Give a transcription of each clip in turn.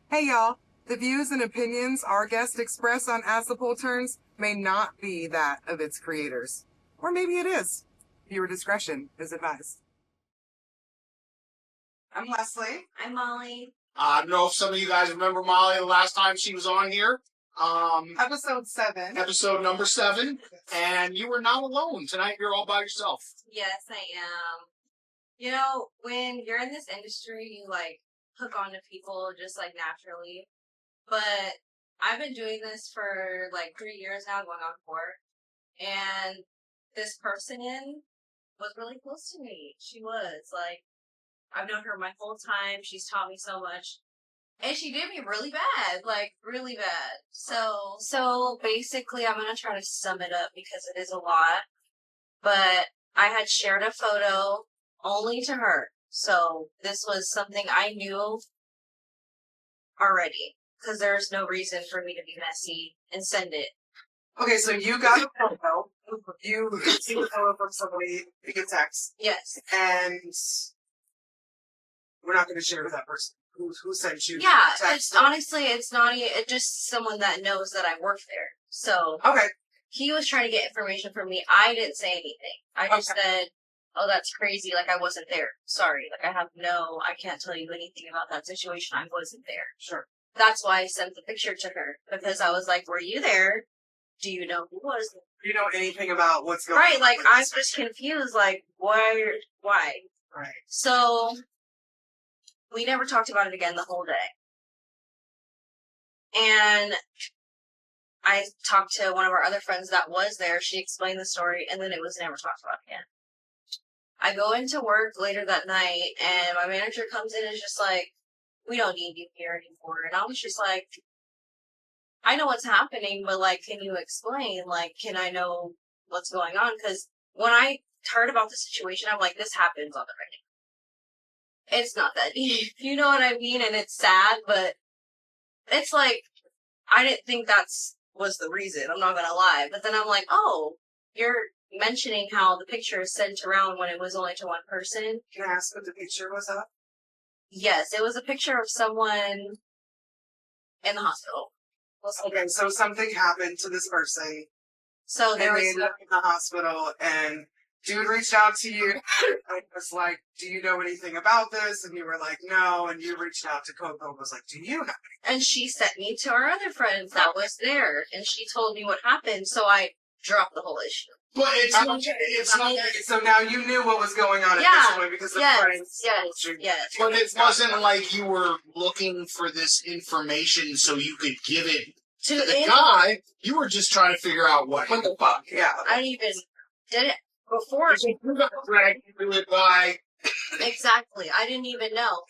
Hey y'all, the views and opinions our guests express on As the Poll Turns may not be that of its creators. Or maybe it is. Viewer discretion is advised. I'm Leslie. I'm Molly. I don't know if some of you guys remember Molly the last time she was on here. Episode 7. Episode number 7. And you were not alone. Tonight you're all by yourself. Yes, I am. You know, when you're in this industry, you, hook on to people just, naturally. But I've been doing this for, 3 years now, going on 4. And this person was really close to me. She was, I've known her my whole time. She's taught me so much. And she did me really bad, really bad. So basically, I'm going to try to sum it up because it is a lot. But I had shared a photo only to her. So this was something I knew already. Because there's no reason for me to be messy and send it. Okay, so you got a photo. You received a photo from somebody via text. Yes. And we're not going to share with that person. Who sent you Yeah, the text? it's not it's just someone that knows that I work there. So Okay. he was trying to get information from me. I didn't say anything. I just said, oh, that's crazy. I wasn't there. Sorry. I can't tell you anything about that situation. I wasn't there. Sure. That's why I sent the picture to her. Because I was like, were you there? Do you know who was there? Do you know anything about what's going on? Right, I'm just confused. Why? Right. So, we never talked about it again the whole day. And I talked to one of our other friends that was there. She explained the story, and then it was never talked about again. I go into work later that night, and my manager comes in and is just like, we don't need you here anymore. And I was just like, I know what's happening, but, can you explain? Can I know what's going on? Because when I heard about the situation, I'm like, this happens on the regular. It's not that deep. You know what I mean? And it's sad, but it's I didn't think was the reason. I'm not gonna lie. But then I'm like, oh, you're mentioning how the picture is sent around when it was only to one person. Can I ask what the picture was of? Yes, it was a picture of someone in the hospital. Okay, so something happened to this person. So And there they was ended up in the hospital, and dude reached out to you and was like, do you know anything about this? And you were like, no. And you reached out to Coco and was like, do you know? and she sent me to our other friends that was there, and she told me what happened, so I dropped the whole issue. But it's not. So now you knew what was going on at Yeah. this point because the Yes, friends. yes. But it wasn't like you were looking for this information so you could give it to the guy. You were just trying to figure out what the fuck? Yeah. I didn't even did it before. You got dragged into it by. Exactly. I didn't even know.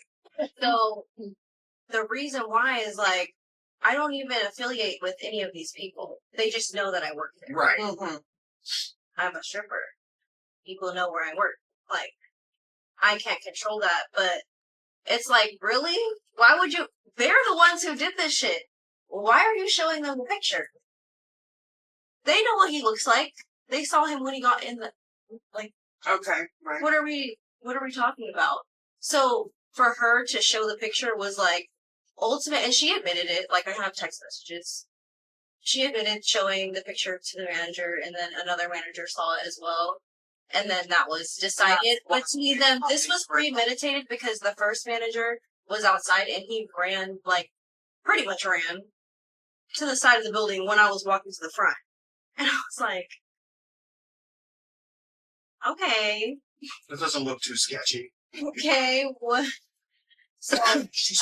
So the reason why is I don't even affiliate with any of these people. They just know that I work there. Right. Mm-hmm. I'm a stripper. People know where I work. I can't control that, but it's really? Why would you? They're the ones who did this shit. Why are you showing them the picture? They know what he looks like. They saw him when he got in the, Okay, right. what are we talking about? So, for her to show the picture was ultimate, and she admitted it, I have text messages. She admitted showing the picture to the manager, and then another manager saw it as well. And then that was decided between them. This was premeditated because the first manager was outside, and he ran, pretty much ran to the side of the building when I was walking to the front. And I was like, okay. That doesn't look too sketchy. Okay, what? So,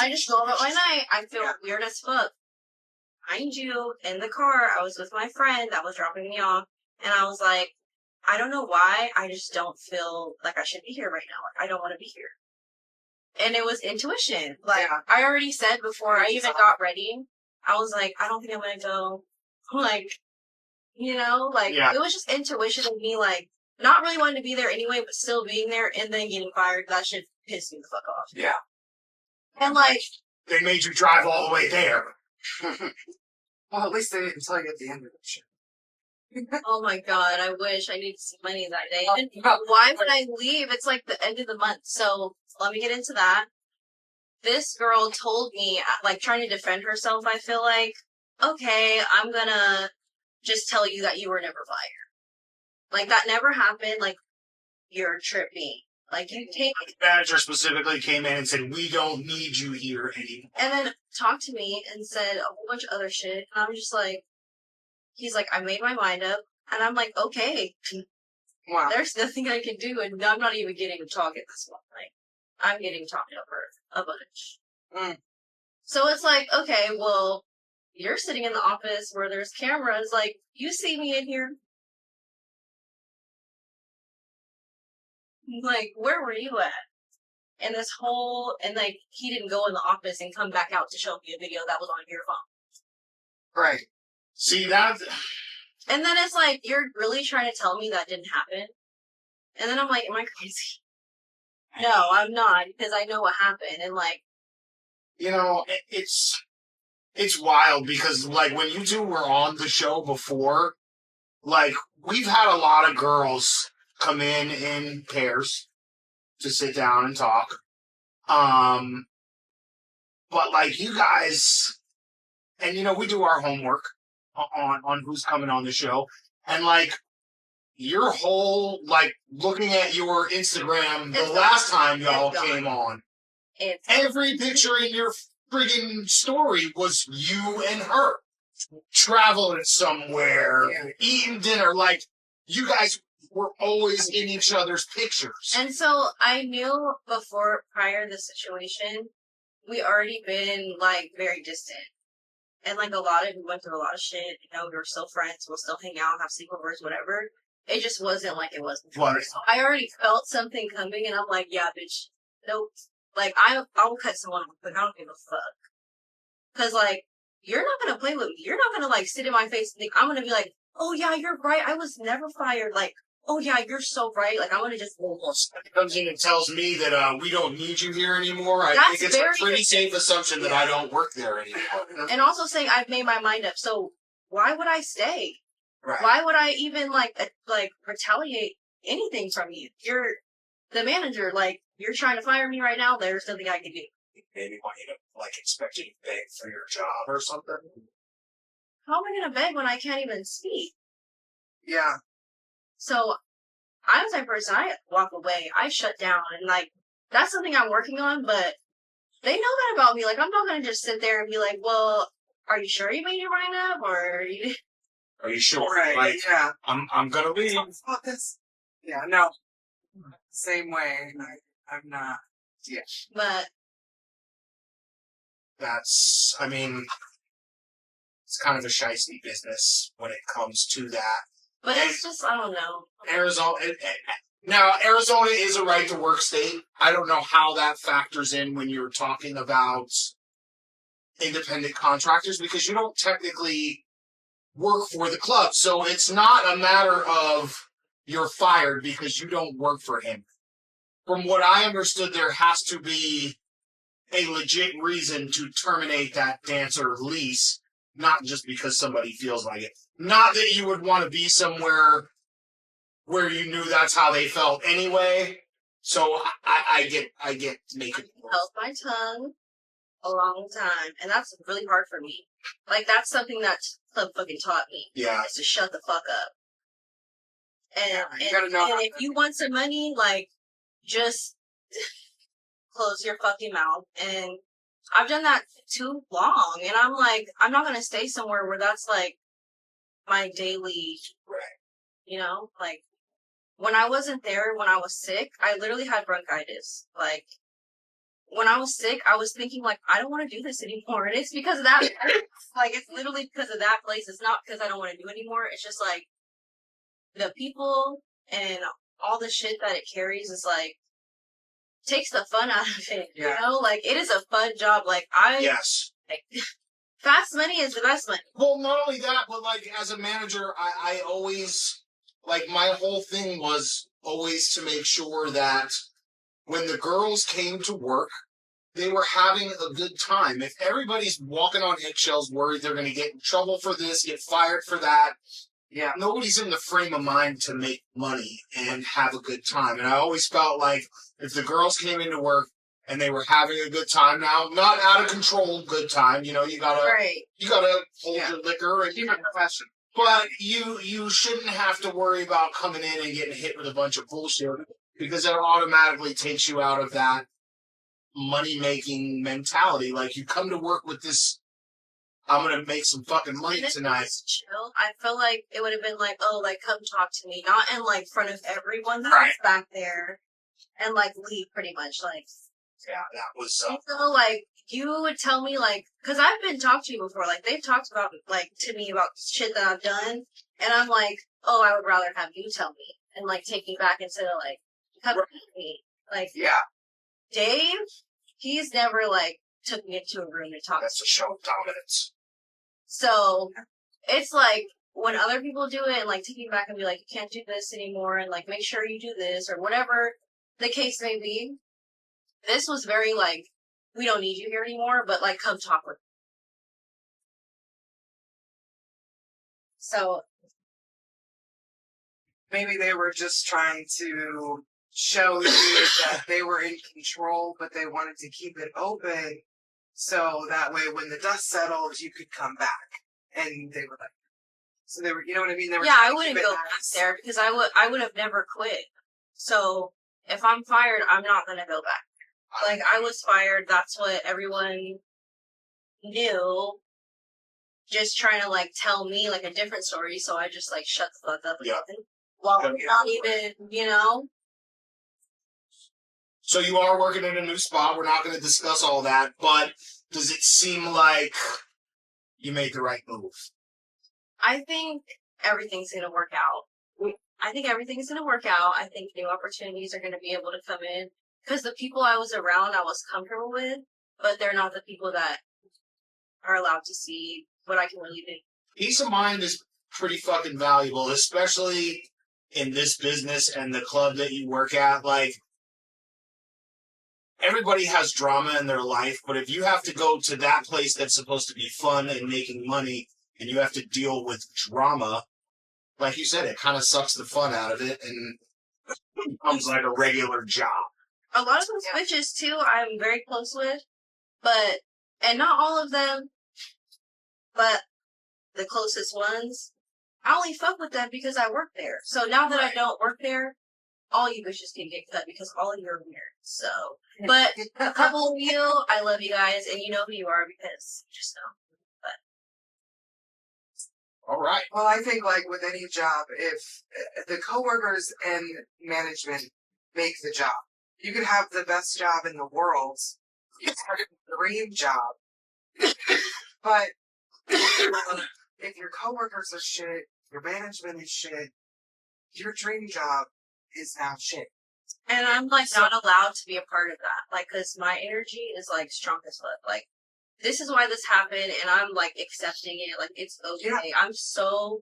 I just go about my night. I feel weird as fuck. Mind you, in the car, I was with my friend that was dropping me off, and I was like, I don't know why, I just don't feel like I should be here right now. I don't want to be here. And it was intuition. I already said before I even got ready, I was like, I don't think I'm gonna go. It was just intuition of me, not really wanting to be there anyway, but still being there and then getting fired. That shit pissed me the fuck off. Yeah. And they made you drive all the way there. Well, at least they didn't tell you at the end of the shit. oh my god, I wish I needed some money that day. And why would I leave? It's the end of the month. So let me get into that. this girl told me, like, trying to defend herself, I feel like, okay, I'm gonna just tell you that you were never fired. Like, that never happened. Like, you're tripping. Like, you take... The manager specifically came in and said, we don't need you here anymore. And then talked to me and said a whole bunch of other shit. And I'm just like, he's like, I made my mind up. And I'm like, okay. Wow. There's nothing I can do. And I'm not even getting to talk at this point. Like, I'm getting talked over a bunch. Mm. So it's like, okay, well, you're sitting in the office where there's cameras. Like, you see me in here. Like, where were you at? And this whole, and like, he didn't go in the office and come back out to show me a video that was on your phone. Right. See, that... And then it's like, you're really trying to tell me that didn't happen? And then I'm like, am I crazy? No, I'm not, because I know what happened. And like, you know, it's wild because, like, when you two were on the show before, like, we've had a lot of girls come in pairs to sit down and talk. But, like, you guys, and, you know, we do our homework on who's coming on the show. And, like, your whole, like, looking at your Instagram the last time y'all came on, every picture in your friggin' story was you and her traveling somewhere, eating dinner. Like, you guys were always in each other's pictures. And so I knew prior to the situation, we already been, like, very distant. And, like, we went through a lot of shit. You know, we were still friends. We'll still hang out, have sleepovers, whatever. It just wasn't like it was before. So I already felt something coming, and I'm like, yeah, bitch, nope. Like, I'll cut someone off, but I don't give a fuck. Because, like, you're not going to play with me. You're not going to, like, sit in my face and think, I'm going to be like, oh, yeah, you're right. I was never fired. Like, oh, yeah, you're so right. Like, I'm going to just... It comes in and tells me that we don't need you here anymore. I think it's a pretty safe assumption that I don't work there anymore. And also saying I've made my mind up. So why would I stay? Right. Why would I even, like retaliate anything from you? You're the manager. Like, you're trying to fire me right now. There's nothing I can do. Maybe want you to, like, expect you to beg for your job or something. How am I going to beg when I can't even speak? Yeah. So I was that person. I walk away. I shut down. And, like, that's something I'm working on, but they know that about me. Like, I'm not going to just sit there and be like, well, are you sure you made your mind up? Or are you sure? Right, like, yeah. I'm going to leave. About this. Yeah, no. Same way. I'm not. Yeah. But that's, I mean, it's kind of a shicey business when it comes to that. But it's just, I don't know. Arizona is a right to work state. I don't know how that factors in when you're talking about independent contractors because you don't technically work for the club. So it's not a matter of you're fired because you don't work for him. From what I understood, there has to be a legit reason to terminate that dancer lease, not just because somebody feels like it. Not that you would want to be somewhere where you knew that's how they felt anyway. So I get making held my tongue a long time, and that's really hard for me. Like, that's something that club fucking taught me. Yeah, is to shut the fuck up. And if you want some money, like, just close your fucking mouth. And I've done that too long, and I'm like, I'm not gonna stay somewhere where that's like my daily, you know, like. When I wasn't there, when I was sick, I literally had bronchitis. Like, when I was sick, I was thinking, like, I don't want to do this anymore. And it's because of that. Like, it's literally because of that place. It's not because I don't want to do anymore. It's just, like, the people and all the shit that it carries is, like, takes the fun out of it. Yeah. You know? Like, it is a fun job. Like, Yes. Like, fast money is the best money. Well, not only that, but, like, as a manager, I always... Like, my whole thing was always to make sure that when the girls came to work, they were having a good time. If everybody's walking on eggshells, worried they're going to get in trouble for this, get fired for that, nobody's in the frame of mind to make money and have a good time. And I always felt like if the girls came into work and they were having a good time. Now, not out of control, good time. You know, you gotta hold your liquor and Keep it professional. but you shouldn't have to worry about coming in and getting hit with a bunch of bullshit because it automatically takes you out of that money making mentality. Like you come to work with this, I'm gonna make some fucking money tonight. Chill. I feel like it would have been like, oh, like come talk to me, not in like front of everyone that's back there, and like leave pretty much. Like, yeah, that was. So like you would tell me like, because I've been talked to you before. Like they've talked about like to me about shit that I've done, and I'm like, oh, I would rather have you tell me and like take me back instead of like come at me. Like, yeah, Dave, he's never like took me into a room to talk. That's a show of dominance. So it's like when other people do it and like take me back and be like, you can't do this anymore and like make sure you do this or whatever the case may be. This was very like, we don't need you here anymore, but like come talk with me. So maybe they were just trying to show you that they were in control, but they wanted to keep it open so that way when the dust settled, you could come back. And they were like, so they were, you know what I mean? They were I wouldn't go back there because I would have never quit. So if I'm fired, I'm not going to go back. Like I was fired. That's what everyone knew. Just trying to like tell me like a different story. So I just like shut the fuck up. Well, not even, you know. So you are working in a new spot. We're not going to discuss all that, but does it seem like you made the right move? I think everything's going to work out. I think everything's going to work out. I think new opportunities are going to be able to come in because the people I was around, I was comfortable with, but they're not the people that are allowed to see what I can really do. Peace of mind is pretty fucking valuable, especially in this business and the club that you work at. Like, everybody has drama in their life, but if you have to go to that place that's supposed to be fun and making money, and you have to deal with drama, like you said, it kind of sucks the fun out of it and becomes like a regular job. A lot of those bitches, too, I'm very close with, and not all of them, but the closest ones, I only fuck with them because I work there. So now that I don't work there, all you bitches can get cut because all of you are weird. So, but a couple of you, I love you guys, and you know who you are because you just know. All right. Well, I think like with any job, if the coworkers and management make the job, you could have the best job in the world, it's a dream job, but if your coworkers are shit, your management is shit, your dream job is now shit. And I'm like not allowed to be a part of that, like, cause my energy is like strong as fuck. Like, this is why this happened, and I'm like accepting it. Like, it's okay. Yeah. I'm so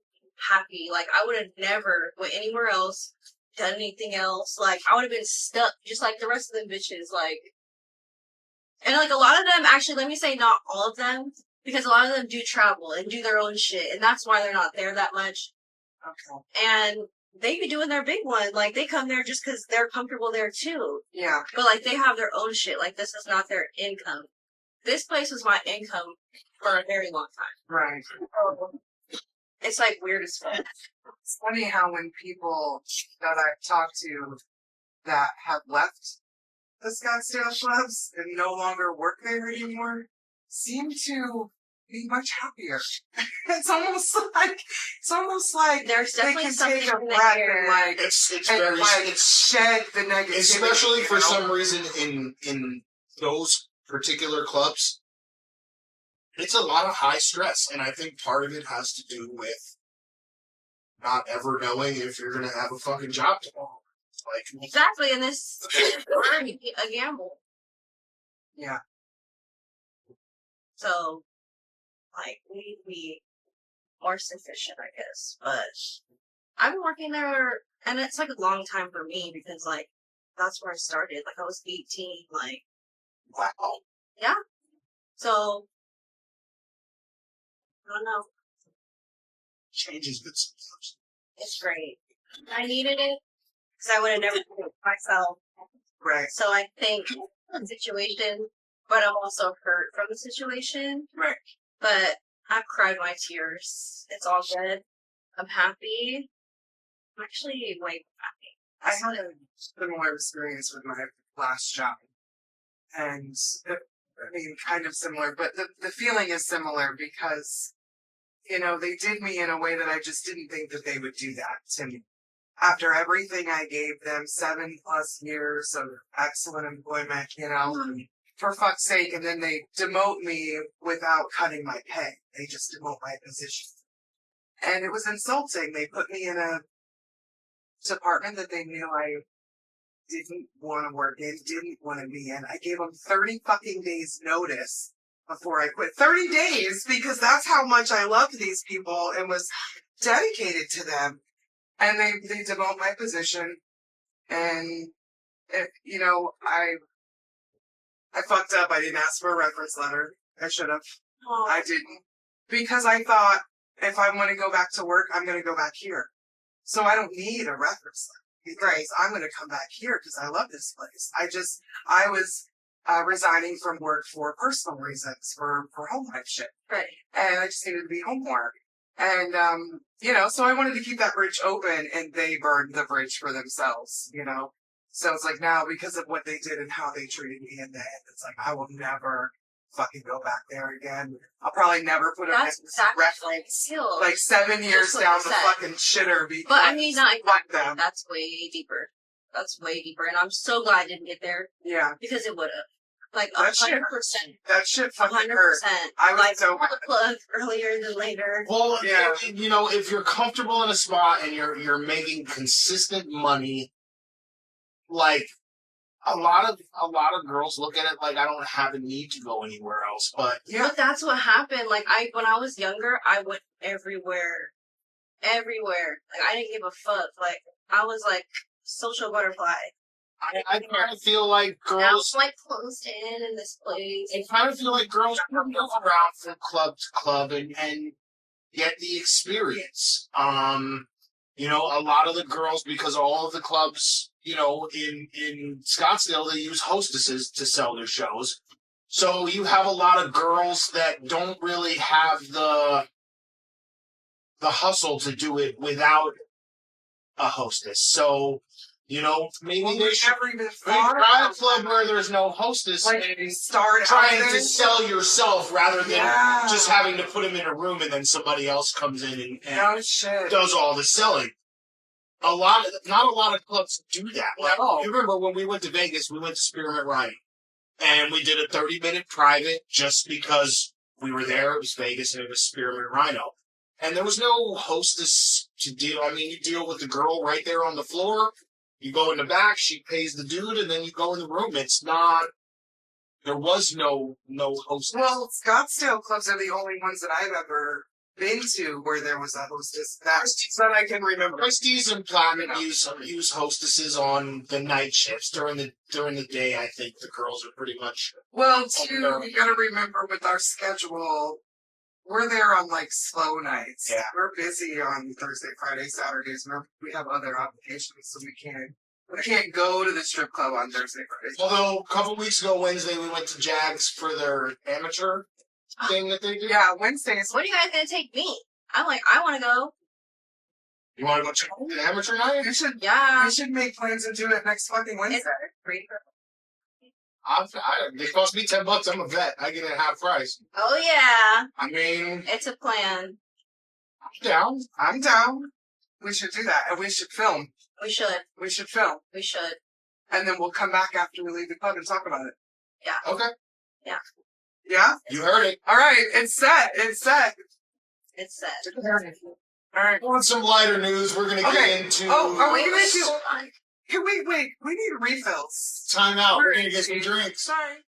happy. Like, I would have never went anywhere else, done anything else. Like, I would have been stuck just like the rest of them bitches. Like, and like a lot of them, actually, let me say not all of them, because a lot of them do travel and do their own shit, and that's why they're not there that much. Okay. And they be doing their big one. Like, they come there just because they're comfortable there too. Yeah. But like, they have their own shit. Like, this is not their income. This place was my income for a very long time. Right. It's like weird as fuck. It's funny how when people that I've talked to that have left the Scottsdale clubs and no longer work there anymore seem to be much happier. It's almost like there's definitely they can something take a breath and like it's shed the negativity. Especially for some reason in those particular clubs, it's a lot of high stress, and I think part of it has to do with not ever knowing if you're going to have a fucking job tomorrow. Like, exactly, and this is a gamble. Yeah. So, like, we need to be more sufficient, I guess. But I've been working there, and it's like a long time for me because, like, that's where I started. Like, I was 18, like. Wow. Yeah. So, I don't know. Change is good sometimes. It's great. I needed it because I would have never done it myself. Right. So I think the situation, but I'm also hurt from the situation. Right. But I've cried my tears. It's all good. I'm happy. I'm actually way happy. I had a similar experience with my last job. And, I mean, kind of similar, but the feeling is similar because, you know, they did me in a way that I just didn't think that they would do that to me. After everything I gave them, 7+ years of excellent employment, you know, for fuck's sake, and then they demote me without cutting my pay. They just demote my position. And it was insulting. They put me in a department that they knew I didn't want to work in, didn't want to be in. I gave them 30 fucking days notice before I quit. 30 days, because that's how much I loved these people and was dedicated to them. And they demote my position. And, you know, I fucked up. I didn't ask for a reference letter. I should have. I didn't. Because I thought, if I want to go back to work, I'm going to go back here. So I don't need a reference letter. Because I'm going to come back here because I love this place. I was resigning from work for personal reasons, for home life shit. Right. And I just needed to be home more. And, you know, so I wanted to keep that bridge open, and they burned the bridge for themselves, you know. So it's like now, because of what they did and how they treated me in the end, it's like I will never fucking go back there again. I'll probably never put a reference like 7 years down the fucking shitter. But I mean, them. That's way deeper. That's way deeper, and I'm so glad I didn't get there. Yeah, because it would have. Like 100%. That shit fucking 100%. hurt. I was like, so pull the plug earlier than later. Well, yeah, you know, if you're comfortable in a spot and you're making consistent money, like a lot of girls look at it like I don't have a need to go anywhere else. But yeah, but that's what happened. Like when I was younger, I went everywhere. Like I didn't give a fuck. Like I was like social butterfly. I kind of feel like girls. Now I'm like closed in this place. I kind of feel like girls move around from club to club and get the experience. You know, a lot of the girls, because all of the clubs, you know, in Scottsdale, they use hostesses to sell their shows. So you have a lot of girls that don't really have the hustle to do it without a hostess. So, you know, maybe they should try a club where there's no hostess, like, and start trying to sell yourself rather than just having to put them in a room and then somebody else comes in and does all the selling. Not a lot of clubs do that. Like, you remember when we went to Vegas, we went to Spearmint Rhino, and we did a 30-minute private just because we were there. It was Vegas and it was Spearmint Rhino. And there was no hostess to deal. I mean, you deal with the girl right there on the floor. You go in the back, she pays the dude, and then you go in the room. It's not. There was no hostess. Well, Scottsdale clubs are the only ones that I've ever been to where there was a hostess. That's that I can remember. Prestige and Platinum use hostesses on the night shifts. During the day, I think the girls are pretty much. Well, too, you got to remember with our schedule. We're there on, like, slow nights. Yeah. We're busy on Thursday, Friday, Saturdays. We have other obligations, so we can't go to the strip club on Thursday, Friday. Although, a couple weeks ago, Wednesday, we went to Jags for their amateur thing that they do. Yeah, Wednesdays. When are you guys going to take me? I'm like, I want to go. You want to go check the amateur night? We should make plans and do it next fucking Wednesday. They cost me $10. I'm a vet. I get it at half price. Oh yeah. I mean, it's a plan. I'm down. We should do that, and we should film. We should film. And then we'll come back after we leave the club and talk about it. Yeah. Okay. Yeah. Yeah? You heard it. All right, it's set. All right. On some lighter news, we're going to get into... are we going to do... Hey, wait. We need refills. Time out. We're going to get some drinks. Sorry.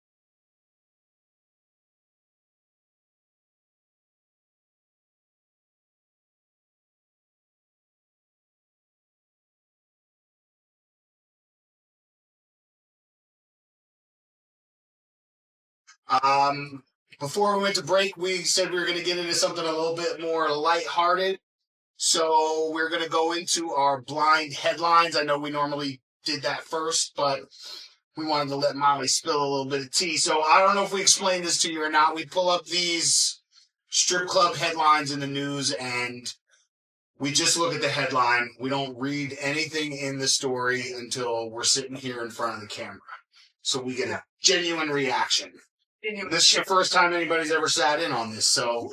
Before we went to break, we said we were going to get into something a little bit more lighthearted. So we're going to go into our blind headlines. I know we normally did that first, but we wanted to let Molly spill a little bit of tea. So I don't know if we explained this to you or not. We pull up these strip club headlines in the news, and we just look at the headline. We don't read anything in the story until we're sitting here in front of the camera. So we get a genuine reaction. This is the first time anybody's ever sat in on this, so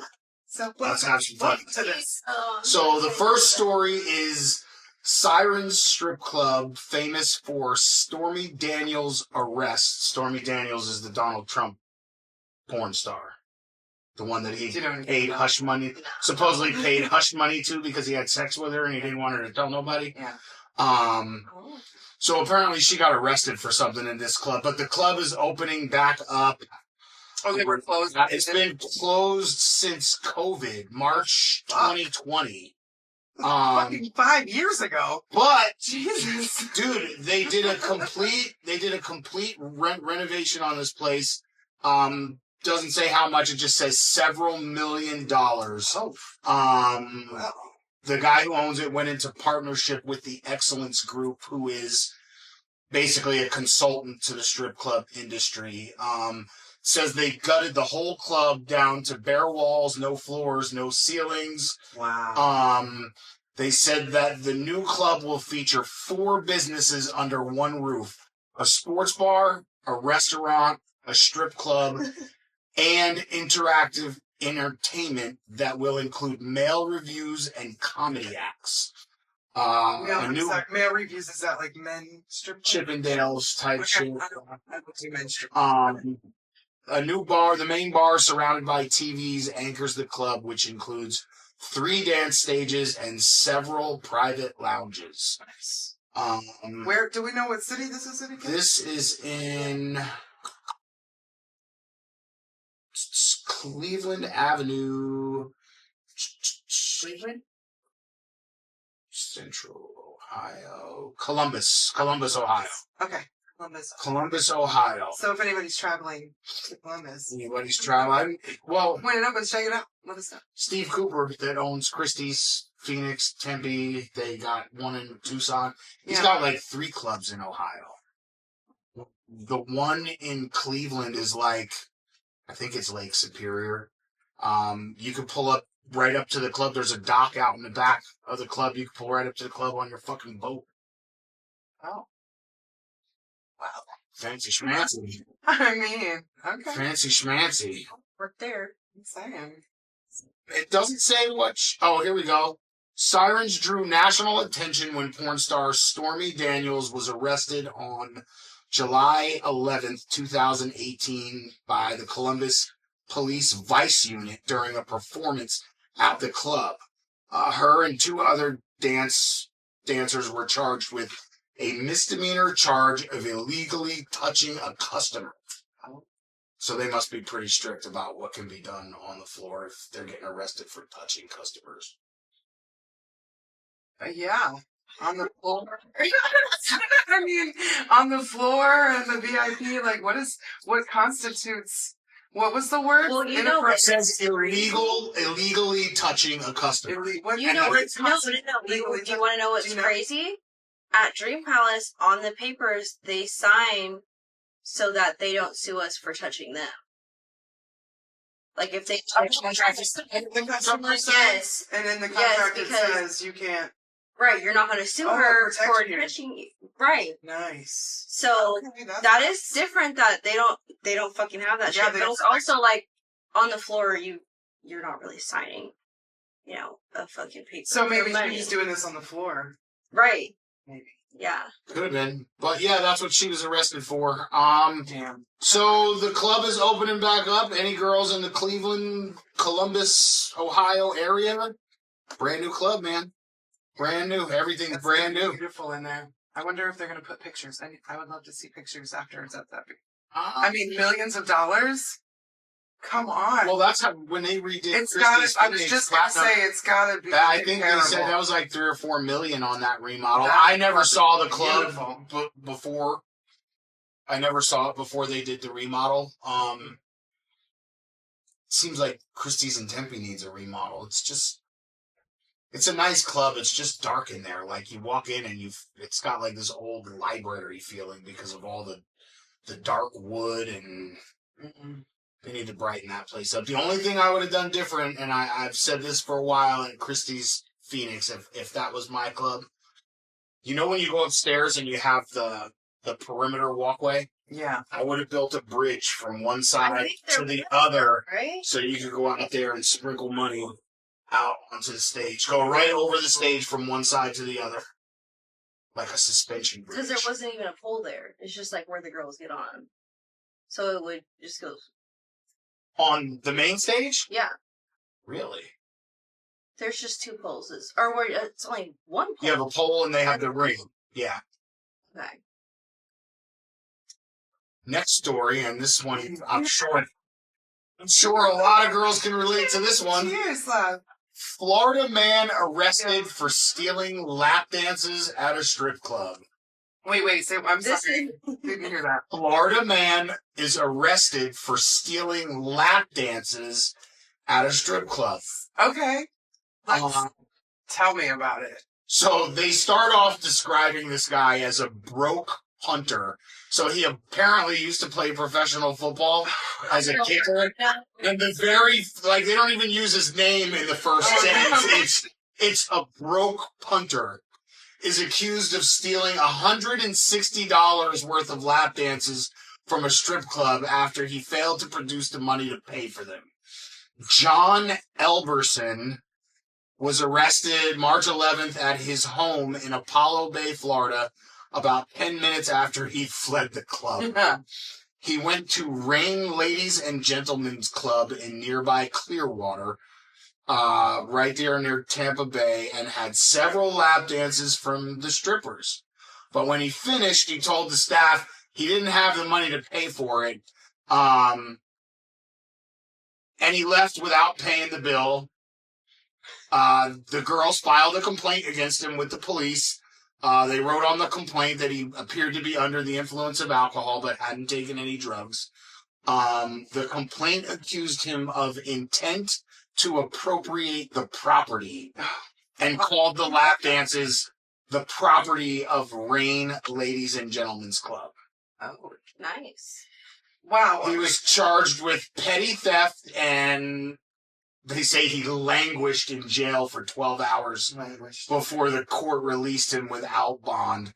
let's have some fun. To this. So the first story is Sirens Strip Club, famous for Stormy Daniels' arrest. Stormy Daniels is the Donald Trump porn star. The one that he paid hush money, supposedly paid hush money to because he had sex with her and he didn't want her to tell nobody. Yeah. So apparently she got arrested for something in this club, but the club is opening back up. Oh, they were closed. It's been closed since COVID, March 2020. Fucking 5 years ago. But Jesus, dude, they did a complete renovation on this place. Doesn't say how much, it just says several $1 million. Oh. Wow. The guy who owns it went into partnership with the Excellence Group, who is basically a consultant to the strip club industry. Says they gutted the whole club down to bare walls, no floors, no ceilings. Wow. They said that the new club will feature 4 businesses under one roof: a sports bar, a restaurant, a strip club, and interactive entertainment that will include male reviews and comedy acts. Male reviews, is that like men strip club? Chippendales type shit. I don't do men's strip club. A new bar, the main bar surrounded by TVs, anchors the club, which includes 3 dance stages and several private lounges. Nice. Where do we know what city this is in again? This is in Cleveland Avenue. Cleveland? Central Ohio. Columbus, Ohio. Okay. Columbus, Ohio. So if anybody's traveling to Columbus. Anybody's traveling? Well, wait, no, but check it out. Let us know. Steve Cooper, that owns Christie's, Phoenix, Tempe, they got one in Tucson. He's got like 3 clubs in Ohio. The one in Cleveland is like, I think it's Lake Superior. You can pull up right up to the club. There's a dock out in the back of the club. You can pull right up to the club on your fucking boat. Oh. Wow. Fancy schmancy. I mean, okay. Fancy schmancy. We're there. I'm saying. It doesn't say what... Oh, here we go. Sirens drew national attention when porn star Stormy Daniels was arrested on July 11th, 2018 by the Columbus Police Vice Unit during a performance at the club. Her and 2 other dancers were charged with a misdemeanor charge of illegally touching a customer. So they must be pretty strict about what can be done on the floor if they're getting arrested for touching customers. Yeah. On the floor. I mean, on the floor and the VIP, like what constitutes, what was the word? Well, you know, it says illegally touching a customer. You know what? No. Do you want to know what's crazy? At Dream Palace, on the papers, they sign so that they don't sue us for touching them. Like if they touch the customer says, yes, and then the contract says you can't. Right, you're not going to sue her for touching you. Right. Nice. So that is different. That they don't fucking have that shit. But it's also like on the floor, you're not really signing, a fucking paper. So maybe he's doing this on the floor. Right. Maybe. Yeah. Could have been. But yeah, that's what she was arrested for. Damn. So the club is opening back up. Any girls in the Cleveland, Columbus, Ohio area? Brand new club, man. Brand new. Everything's brand new. Beautiful in there. I wonder if they're going to put pictures. I would love to see pictures after it's up that big. I mean, millions of dollars? Come on. Well, that's how, when they redid it's got to, I was just going to say, it's got to be I think they said that was like $3 or $4 million on that remodel. I never saw the club before. I never saw it before they did the remodel. Seems like Christie's in Tempe needs a remodel. It's a nice club. It's just dark in there. Like you walk in and it's got like this old library feeling because of all the the dark wood, and Mm-mm. they need to brighten that place up. The only thing I would have done different, and I've said this for a while at Christie's Phoenix, if that was my club, you know when you go upstairs and you have the perimeter walkway? Yeah. I would have built a bridge from one I side think there to the was, other, right? so you could go out there and sprinkle money out onto the stage. Go right over the stage from one side to the other. Like a suspension bridge. Because there wasn't even a pole there. It's just like where the girls get on. So it would just go. On the main stage? Yeah. Really? There's just 2 poles. Or where it's only 1 pole. You have a pole and they have the ring. Yeah. Okay. Next story, and this one, I'm sure a lot of girls can relate to this one. Cheers, Florida man arrested for stealing lap dances at a strip club. Wait, say, I'm This sorry. Didn't hear that. Florida man is arrested for stealing lap dances at a strip club. Okay. Tell me about it. So they start off describing this guy as a broke punter. So he apparently used to play professional football as a kicker. And they don't even use his name in the first sentence. It's a broke punter is accused of stealing $160 worth of lap dances from a strip club after he failed to produce the money to pay for them. John Elberson was arrested March 11th at his home in Apollo Bay, Florida, about 10 minutes after he fled the club. He went to Rain Ladies and Gentlemen's Club in nearby Clearwater, right there near Tampa Bay, and had several lap dances from the strippers. But when he finished, he told the staff he didn't have the money to pay for it, and he left without paying the bill. The girls filed a complaint against him with the police. They wrote on the complaint that he appeared to be under the influence of alcohol but hadn't taken any drugs. The complaint accused him of intent to appropriate the property and called the lap dances the property of Rain Ladies and Gentlemen's Club. Oh, Nice. wow. He was charged with petty theft, and they say he languished in jail for 12 hours before the court released him without bond.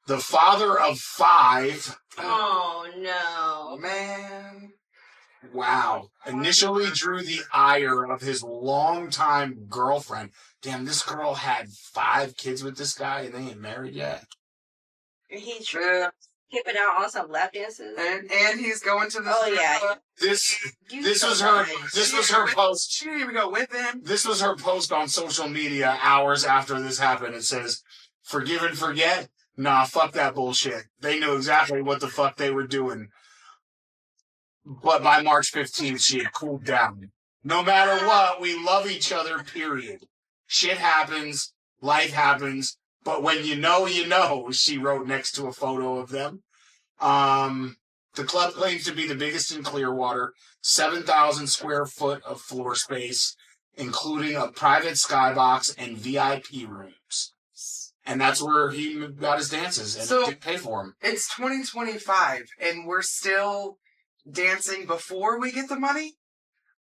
The father of 5. Oh, no. Man. Wow. Initially drew the ire of his longtime girlfriend. Damn, this girl had 5 kids with this guy and they ain't married yet. He's Yeah. skipping out on some lap dances. And he's going to the Oh, strip yeah. club. This was her post. She didn't even go with him. This was her post on social media hours after this happened. It says, "Forgive and forget? Nah, fuck that bullshit. They knew exactly what the fuck they were doing." But by March 15th, she had cooled down. No matter what, we love each other, period. Shit happens, life happens, but when you know, she wrote next to a photo of them. The club claims to be the biggest in Clearwater, 7,000 square foot of floor space, including a private skybox and VIP rooms. And that's where he got his dances, and So- didn't pay for them. It's 2025, and we're still dancing before we get the money?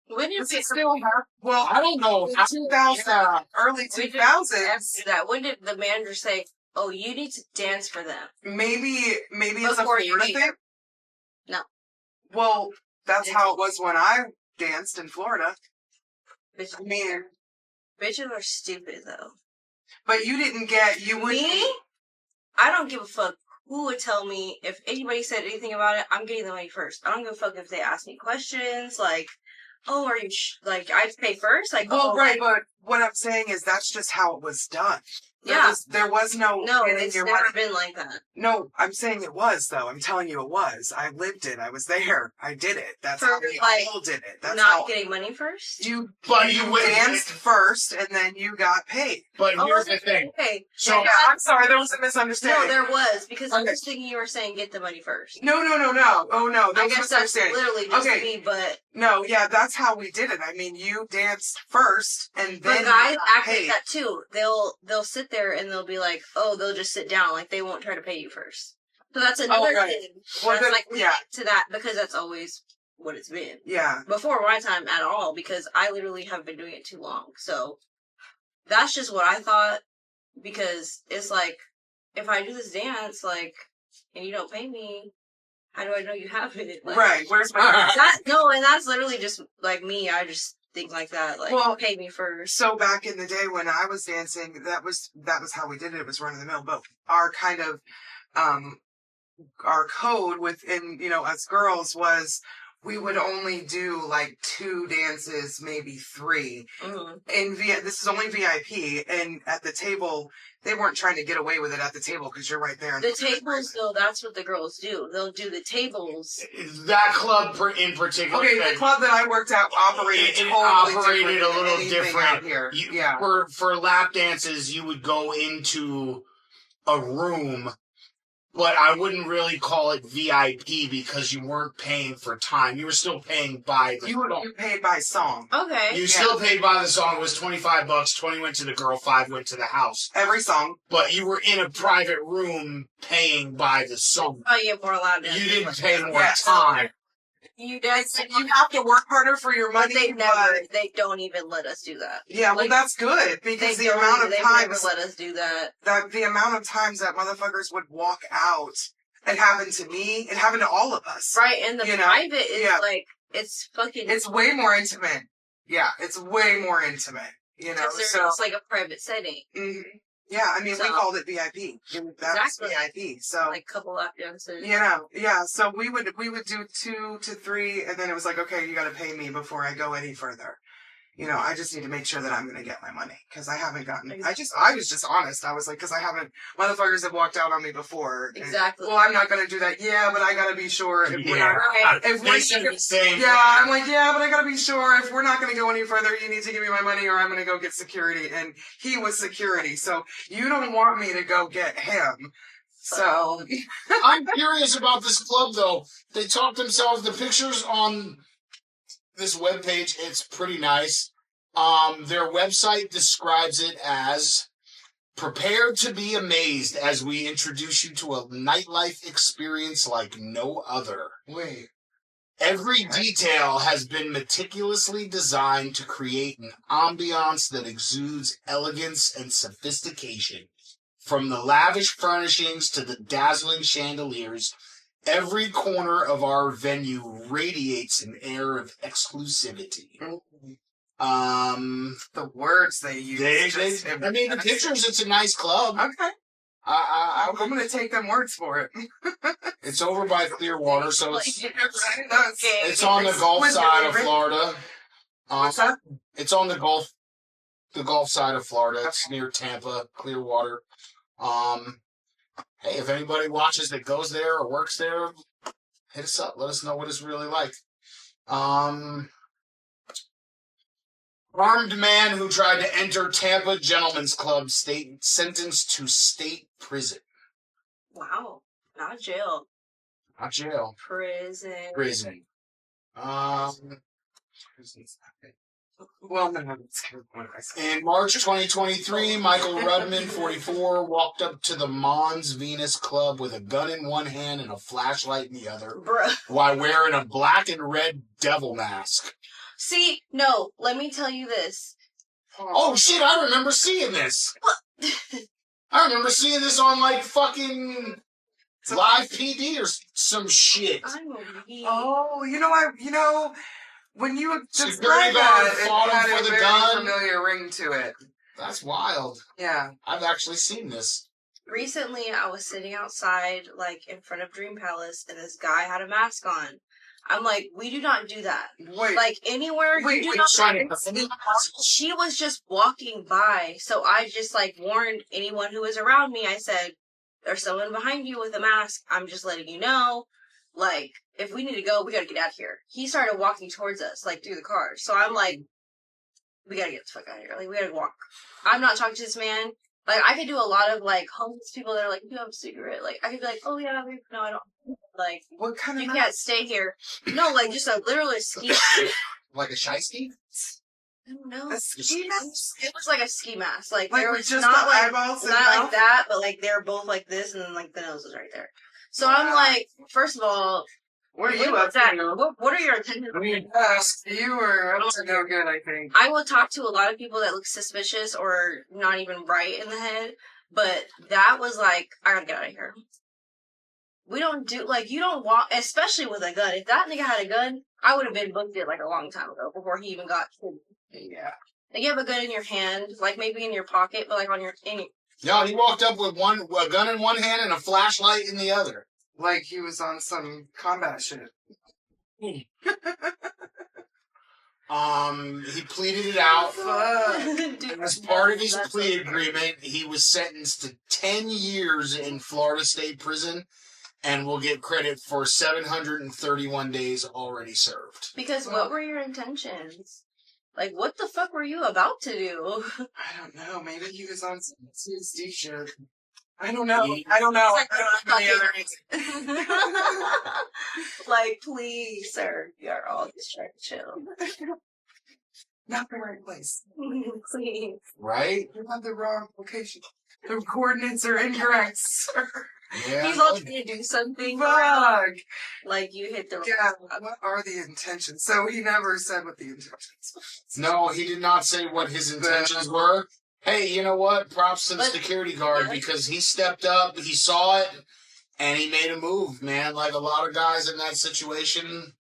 When did Does we it still happen? Well, I don't know. in 2000, early we 2000s, did that? When did the manager say, "Oh, you need to dance for them"? maybe it's a Before you Florida leave. thing? No. Well, that's how it was when I danced in Florida. Bitches, I mean, bitches are stupid though. but you wouldn't. Me? I don't give a fuck who would tell me. If anybody said anything about it, I'm getting the money first. I don't give a fuck if they ask me questions like, "Oh, are you like I pay first?" Like, Well, oh, right, but what I'm saying is that's just how it was done. There was no. no, getting it's your never money. been like that. No, I'm saying it was though. I'm telling you, it was. I lived it. I was there. I did it. That's For, how we like, all did it. That's Not how getting money first. you wouldn't- danced first, and then you got paid. But Oh, here's the thing. Okay. So- Yeah, I'm sorry. There was a misunderstanding. No, there was because I Okay. was thinking you were saying get the money first. No. Oh no, there I was a guess that's misunderstanding. literally just Okay. me, but No, yeah, that's how we did it. I mean, you danced first, and then you guys got act like paid. that too. They'll sit there and they'll be like, oh, they'll just sit down, like they won't try to pay you first. So that's another right. thing. Well, That's then, like yeah. to that because that's always what it's been. Yeah. Before my time at all, because I literally haven't been doing it too long. So that's just what I thought. Because it's like, if I do this dance, like, and you don't pay me, how do I know you have it? Like, Right. Where's my and that's literally just like me. I just think like that. Like, Well, pay me first. So back in the day when I was dancing, that was how we did it. It was run of the mill. But our kind of our code within, us girls was we would only do like 2 dances, maybe 3. Mm-hmm. And this is only VIP, and at the table, they weren't trying to get away with it at the table because you're right there. The tables, though, that's what the girls do. They'll do the tables. That club in particular. Okay, the club that I worked at operated totally a little different out here. Yeah. For lap dances, you would go into a room, but I wouldn't really call it VIP because you weren't paying for time. You were still paying by the song. You paid by song. Okay. You still paid by the song. It was $25. 20 went to the girl, 5 went to the house. Every song. But you were in a private room paying by the song. Oh, yeah, more allowed. You didn't pay more time. You dance. You have to work harder for your money. They don't even let us do that. Yeah, well, Like, that's good because the amount of they times never let us do that. the amount of times that motherfuckers would walk out. It happened to me. It happened to all of us. Right, and the private is like, it's fucking... It's way more intimate. Yeah, it's way more intimate. So it's like a private setting. Mm-hmm. Yeah, I mean, we called it VIP. That's Exactly. VIP. So like couple lap dances. Yeah. So we would do 2 to 3, and then it was like, okay, you got to pay me before I go any further. I just need to make sure that I'm going to get my money because I haven't gotten. Exactly. I was just honest. I was like, because I haven't. Motherfuckers have walked out on me before. Exactly. Well, I'm not going to do that. Yeah, but I got to be sure. If we're not, if they said the same. Yeah, I'm like, yeah, but I got to be sure. If we're not going to go any further, you need to give me my money, or I'm going to go get security. And he was security, so you don't want me to go get him. So I'm curious about this club, though. They talk themselves. The pictures on this webpage, it's pretty nice. Their website describes it as prepared to be amazed as we introduce you to a nightlife experience like no other. Wait. Every detail has been meticulously designed to create an ambiance that exudes elegance and sophistication. From the lavish furnishings to the dazzling chandeliers, every corner of our venue radiates an air of exclusivity. The words they use. The pictures, it's a nice club. Okay. I'm going to take them words for it. It's over by Clearwater, so it's on the It's Gulf side of Florida. What's that? It's on the Gulf side of Florida. It's near Tampa, Clearwater. Hey, if anybody watches that goes there or works there, hit us up. Let us know what it's really like. Armed man who tried to enter Tampa Gentlemen's Club sentenced to state prison. Wow. Not jail. Not jail. Prison. Well, no, in March 2023, Michael Rudman, 44, walked up to the Mons Venus Club with a gun in one hand and a flashlight in the other, Bruh. while wearing a black and red devil mask. See, no, let me tell you this. Oh, shit, I remember seeing this. I remember seeing this on, like, fucking Live PD or some shit. Oh, when you described Security that, guard it had for a the very gun. familiar ring to it. That's wild. Yeah. I've actually seen this. Recently, I was sitting outside, like, in front of Dream Palace, and this guy had a mask on. I'm like, we do not do that. Wait. Like, anywhere, you do not... She was just walking by, so I just, like, warned anyone who was around me. I said, there's someone behind you with a mask. I'm just letting you know. Like, if we need to go, we gotta get out of here. He started walking towards us, like, through the cars. So I'm like, we gotta get the fuck out of here. Like, we gotta walk. I'm not talking to this man. Like, I could do a lot of, like, homeless people that are like, do you have a cigarette? Like, I could be like, oh, yeah, no, I don't. Like, what kind of you can't stay here. No, like, just a literally ski. Like a shiesty? I don't know. A ski mask? It was like a ski mask. Like there was just not the like, eyeballs and not mouth? like that, but like they're both like this, and then like the nose is right there. So I'm like, first of all, What are you up to? what are your intentions? You were up to no good, I think. I will talk to a lot of people that look suspicious or not even right in the head, but that was like, I gotta get out of here. We don't do, like, you don't walk, especially with a gun. If that nigga had a gun, I would have been booked it like a long time ago before he even got killed. Yeah. Like, you have a gun in your hand, like maybe in your pocket, but like on your, No, he walked up with a gun in one hand and a flashlight in the other. Like he was on some combat shit. He pleaded it out. Dude, As part of his plea agreement, he was sentenced to 10 years in Florida State Prison and will get credit for 731 days already served. Because what were your intentions? Like, what the fuck were you about to do? I don't know. Maybe he was on some CSD shit. I don't know. I don't know. Like, I don't have any other reason. Like, please, sir, you are all just trying to chill. Not the right place. Please. Right? You're on the wrong location. The coordinates are incorrect, sir. Yeah. He's all trying to do something. Fuck. Like, you hit the Yeah, what are the intentions? So he never said what the intentions were. No, he did not say what his intentions were. Hey, you know what? Props to the security guard because he stepped up, he saw it, and he made a move, man. Like a lot of guys in that situation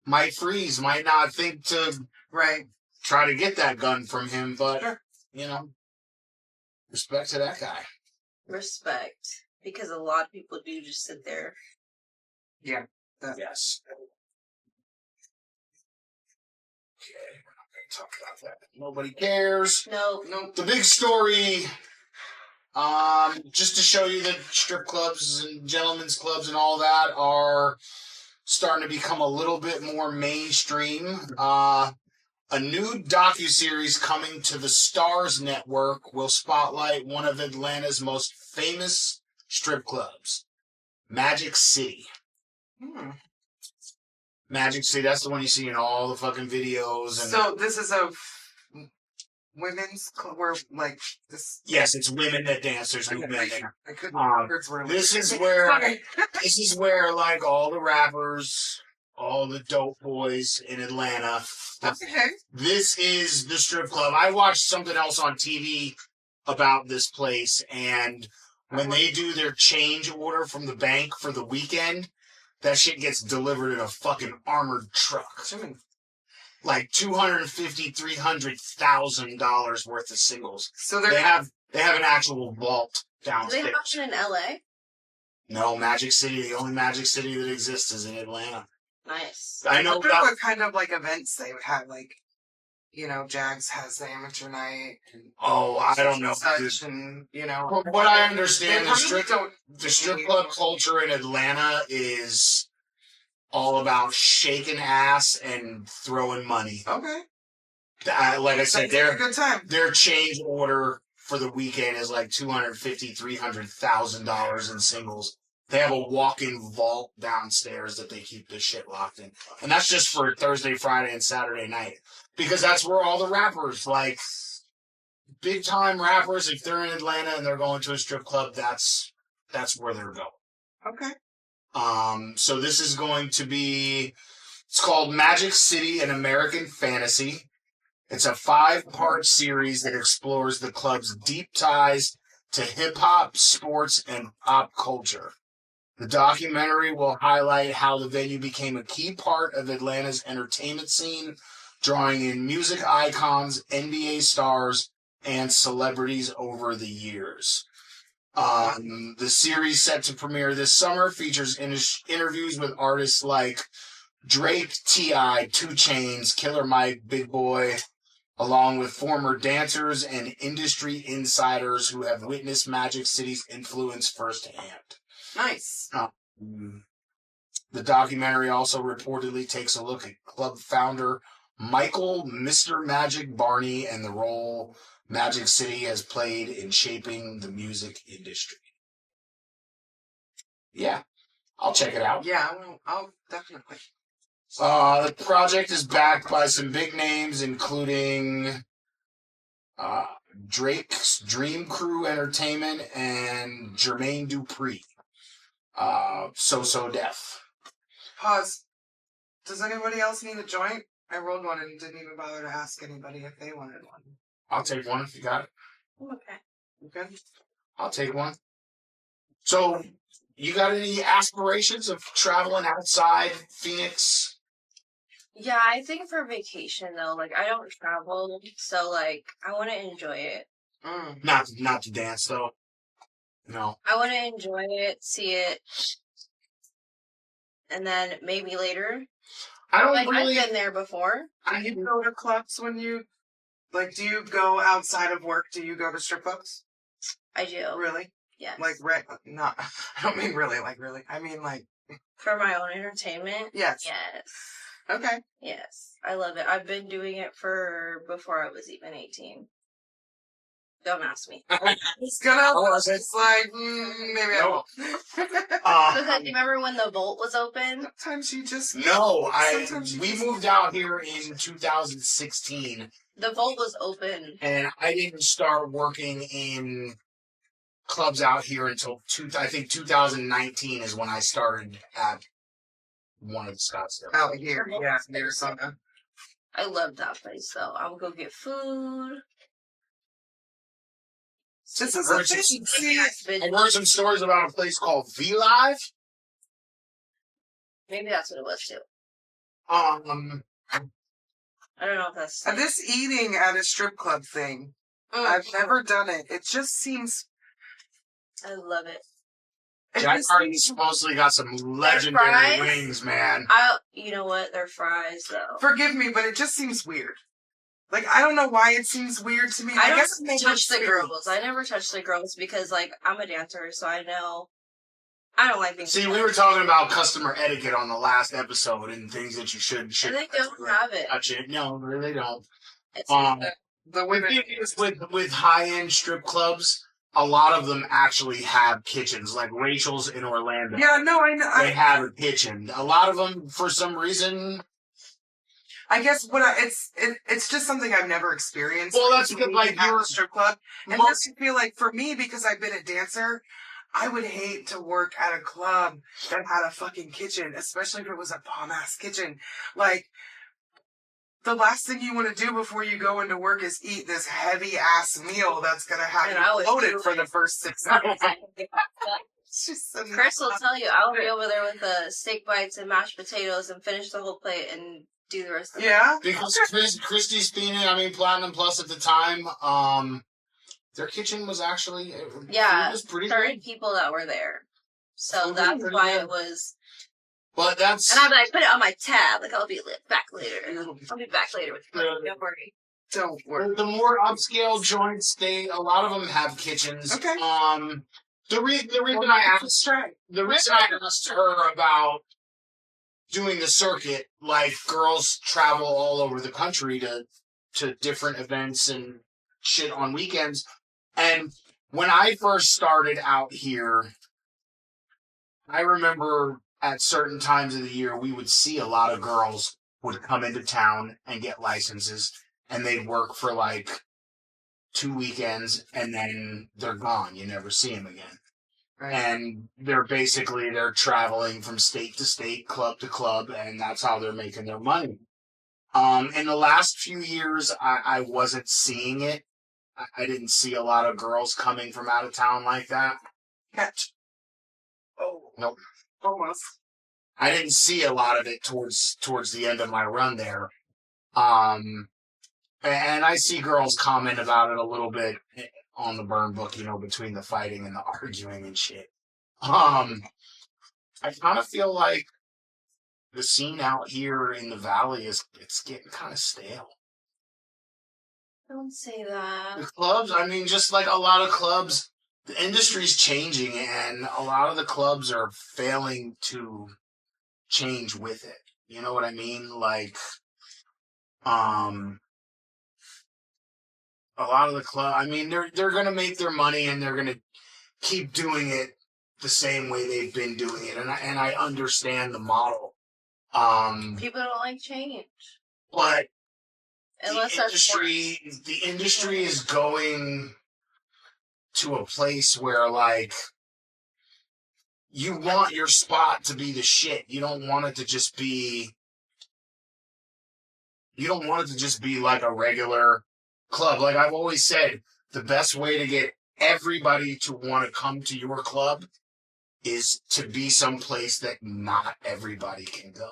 might freeze, might not think to try to get that gun from him, but, you know, respect to that guy. Respect. Because a lot of people do just sit there. Yeah. Yes. Okay, we're not going to talk about that. Nobody cares. No. The big story, just to show you that strip clubs and gentlemen's clubs and all that are starting to become a little bit more mainstream. A new docuseries coming to the Stars Network will spotlight one of Atlanta's most famous strip clubs, Magic City. Magic City, that's the one you see in all the fucking videos. And so this is a women's club where, like, this... Yes, it's women that dance. There's no men. I couldn't... This is where, like, all the rappers, all the dope boys in Atlanta. Okay. This is the strip club. I watched something else on TV about this place, and when they do their change order from the bank for the weekend, that shit gets delivered in a fucking armored truck. Like $250,000, $300,000 worth of singles. So they have an actual vault downstairs. Do they have option in LA? No, Magic City. The only Magic City that exists is in Atlanta. Nice. I know what kind of like events they would have. Like, you know, Jags has the amateur night. And I don't know. Such, and, you know, from what I understand, the strip club culture in Atlanta is all about shaking ass and throwing money. Okay. Like I said, a good time. Their change order for the weekend is like $250,000, $300,000 in singles. They have a walk-in vault downstairs that they keep this shit locked in. And that's just for Thursday, Friday, and Saturday night. Because that's where all the rappers, like, big-time rappers, if they're in Atlanta and they're going to a strip club, that's where they're going. Okay. So this is going to be, it's called Magic City, an American Fantasy. It's a 5-part series that explores the club's deep ties to hip-hop, sports, and pop culture. The documentary will highlight how the venue became a key part of Atlanta's entertainment scene, drawing in music icons, NBA stars, and celebrities over the years. The series, set to premiere this summer, features interviews with artists like Drake, T.I., 2 Chainz, Killer Mike, Big Boy, along with former dancers and industry insiders who have witnessed Magic City's influence firsthand. Nice. The documentary also reportedly takes a look at club founder Michael Mr. Magic Barney and the role Magic City has played in shaping the music industry. Yeah, I'll check it out. Yeah, I'll definitely. The project is backed by some big names, including Drake's Dream Crew Entertainment and Jermaine Dupri. so deaf. Pause. Does anybody else need a joint? I rolled one and didn't even bother to ask anybody if they wanted one. I'll take one if you got it. Okay. You good? I'll take one. So, you got any aspirations of traveling outside Phoenix? Yeah, I think for vacation though, like I don't travel, so like I want to enjoy it. Mm. Not to dance though. No. I want to enjoy it, see it, and then maybe later. I don't Like really. I've been there before. Do you go to clubs when you, like, do you go outside of work? Do you go to strip clubs? I do. Really? Yes. Like, not, I don't mean really, like, really. I mean, like. For my own entertainment? Yes. Yes. Okay. Yes. I love it. I've been doing it for before I was even 18. Don't ask me. It's like, maybe I won't. Because remember when the vault was open? Sometimes you just. No, Sometimes you we just- moved out here in 2016, The vault was open. and I didn't start working in clubs out here until I think 2019 is when I started at one of the Scottsdale. Out here, yeah, near something. I love that place though. I would go get food. This is a thing. See, I've heard some stories about a place called V Live. Maybe that's what it was too. Um, I don't know if that's. this eating at a strip club thing, I've never done it. It just seems. I love it. Jack Hardy's supposedly got some legendary fries? wings, man. You know what? They're fries though. Forgive me, but it just seems weird. Like, I don't know why it seems weird to me. I guess don't it's touch the experience. girls. I never touch the girls because, like, I'm a dancer, so I know I don't like being. See, we were talking about customer etiquette on the last episode and things that you should And they don't have it. touch it. No, they don't. It's The The women. thing is with high-end strip clubs, a lot of them actually have kitchens, like Rachel's in Orlando. Yeah, no, I know. They have a kitchen. A lot of them, for some reason. I guess it's just something I've never experienced. Well, that's because, like, at you're a strip club, and most- just feel like for me, because I've been a dancer, I would hate to work at a club that had a fucking kitchen, especially if it was a bomb ass kitchen. Like, the last thing you want to do before you go into work is eat this heavy ass meal that's gonna have And I you would bloated do for it. the first 6 hours. It's just so Chris will tell you, I'll be over there with the steak bites and mashed potatoes and finish the whole plate and do the rest of it. Yeah. Because Christie's Phoenix, Platinum Plus at the time, their kitchen was actually Yeah, it was pretty 30 good. people that were there. So Oh, that's pretty why good. it was. But that's And I'm like, put it on my tab. Like, I'll be back later. I'll be back later with you. Yeah. Don't worry. Don't worry. the more upscale joints. A lot of them have kitchens. Okay. The reason I asked her about doing the circuit, like girls travel all over the country to different events and shit on weekends. And when I first started out here, I remember at certain times of the year, we would see a lot of girls would come into town and get licenses, and they'd work for like 2 weekends, and then they're gone. You never see them again. Right. And they're traveling from state to state, club to club, and that's how they're making their money. In the last few years, I wasn't seeing it. I didn't see a lot of girls coming from out of town like that. Catch. Oh. Nope. Almost. I didn't see a lot of it towards the end of my run there. And I see girls comment about it a little bit on the burn book, between the fighting and the arguing and shit. I kind of feel like the scene out here in the valley it's getting kind of stale. Don't say that. The clubs, just like a lot of clubs, the industry's changing, and a lot of the clubs are failing to change with it. You know what I mean? Like, a lot of the club, they're gonna make their money, and they're gonna keep doing it the same way they've been doing it, and I understand the model. People don't like change. But Unless the industry is going to a place where, like, you want your spot to be the shit. You don't want it to just be. You don't want it to just be like a regular club. Like I've always said, the best way to get everybody to want to come to your club is to be someplace that not everybody can go.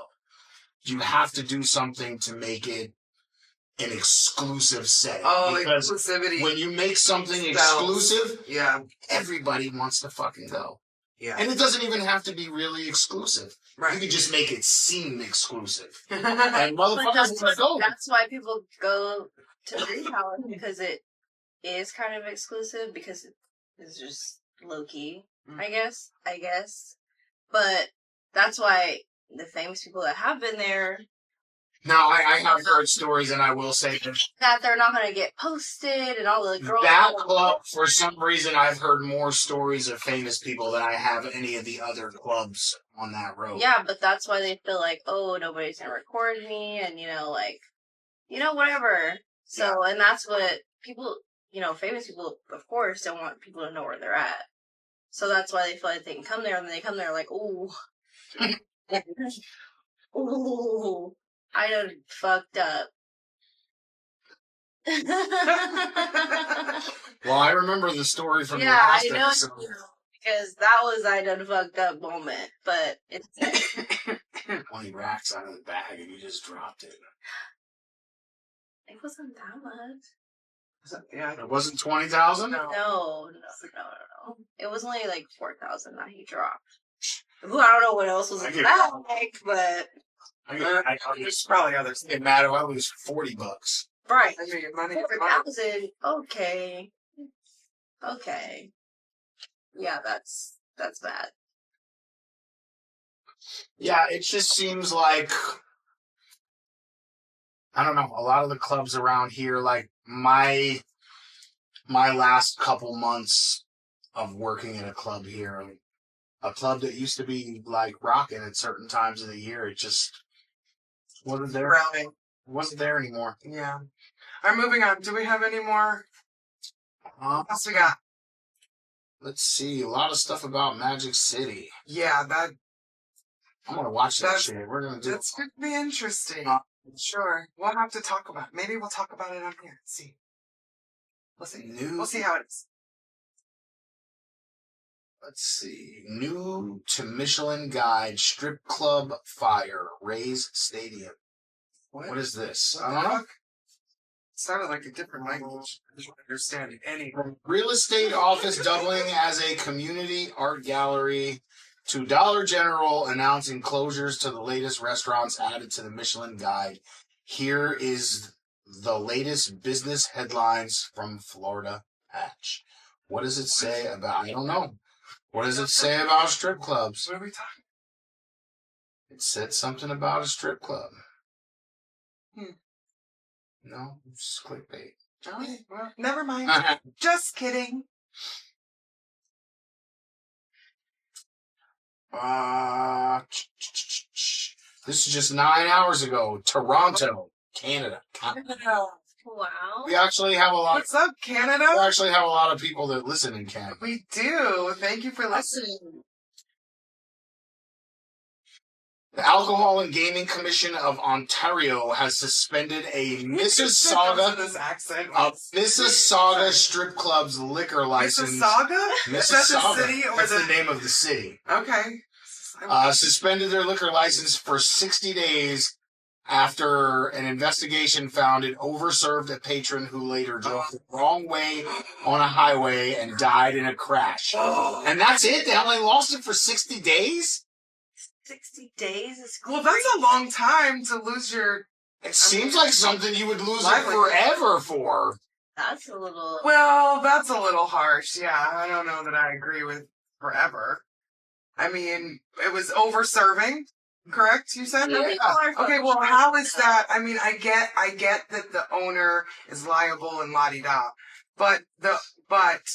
You have to do something to make it an exclusive setting. Oh, because exclusivity. when you make something exclusive, yeah, everybody wants to fucking go. yeah. And it doesn't even have to be really exclusive. Right. You can just make it seem exclusive. yeah, And motherfuckers are like, oh. That's why people go to Dream Palace, because it is kind of exclusive, because it's just low-key, I guess. But that's why the famous people that have been there... Now, I have heard stories, and I will say that they're not going to get posted, and all the girls... That club, for some reason, I've heard more stories of famous people than I have any of the other clubs on that road. Yeah, but that's why they feel like, oh, nobody's going to record me, and, whatever. So, and that's what people, famous people, of course, don't want people to know where they're at. So that's why they feel like they can come there, and then they come there like, ooh. Ooh. I done fucked up. Well, I remember the story from the I last know, episode. because that was I done fucked up moment, but it's... 20 racks out of the bag and you just dropped it. It wasn't that much. yeah. It wasn't 20,000? No. It was only like 4,000 that he dropped. Well, I don't know what else was in the bag, but... There's probably others. It mattered. I lose $40. Right. I mean, money. 4,000. Okay. Yeah, that's bad. Yeah, it just seems like, I don't know, a lot of the clubs around here, like my last couple months of working in a club here, a club that used to be like rocking at certain times of the year, it just wasn't there. Rounding. Wasn't there anymore. Yeah. All right, moving on. Do we have any more? What else we got? Let's see. A lot of stuff about Magic City. Yeah, I'm going to watch that shit. We're going to do it. That's going to be interesting. Sure. We'll have to talk about it. Maybe we'll talk about it on here. See. We'll see. We'll see how it is. Let's see. New to Michelin Guide Strip Club Fire Rays Stadium. What is this? I don't know. It sounded like a different language. I don't understand any. Real estate office doubling as a community art gallery to Dollar General announcing closures to the latest restaurants added to the Michelin Guide. Here is the latest business headlines from Florida Patch. What does it say about, I don't know. What does it say about strip clubs? What are we talking? It said something about a strip club. No, it's clickbait. Oh, well, never mind. Just kidding. This is just 9 hours ago. Toronto, Canada. Wow. We actually have a lot. What's up, Canada? We actually have a lot of people that listen in Canada. We do. Thank you for listening. The Alcohol and Gaming Commission of Ontario has suspended a Mississauga strip club's liquor license. Mississauga? Mississauga. Is that the city or That's the name of the city. Okay. Suspended their liquor license for 60 days after an investigation found it overserved a patron who later drove the wrong way on a highway and died in a crash. And that's it? They only lost it for 60 days? 60 days is Well, that's a long time to lose your... It seems like something you would lose it forever for. That's a little... Well, that's a little harsh. Yeah, I don't know that I agree with forever. I mean, it was over-serving, correct, you said? Yeah. Okay, well, how is that? I mean, I get that the owner is liable and la-di-da, but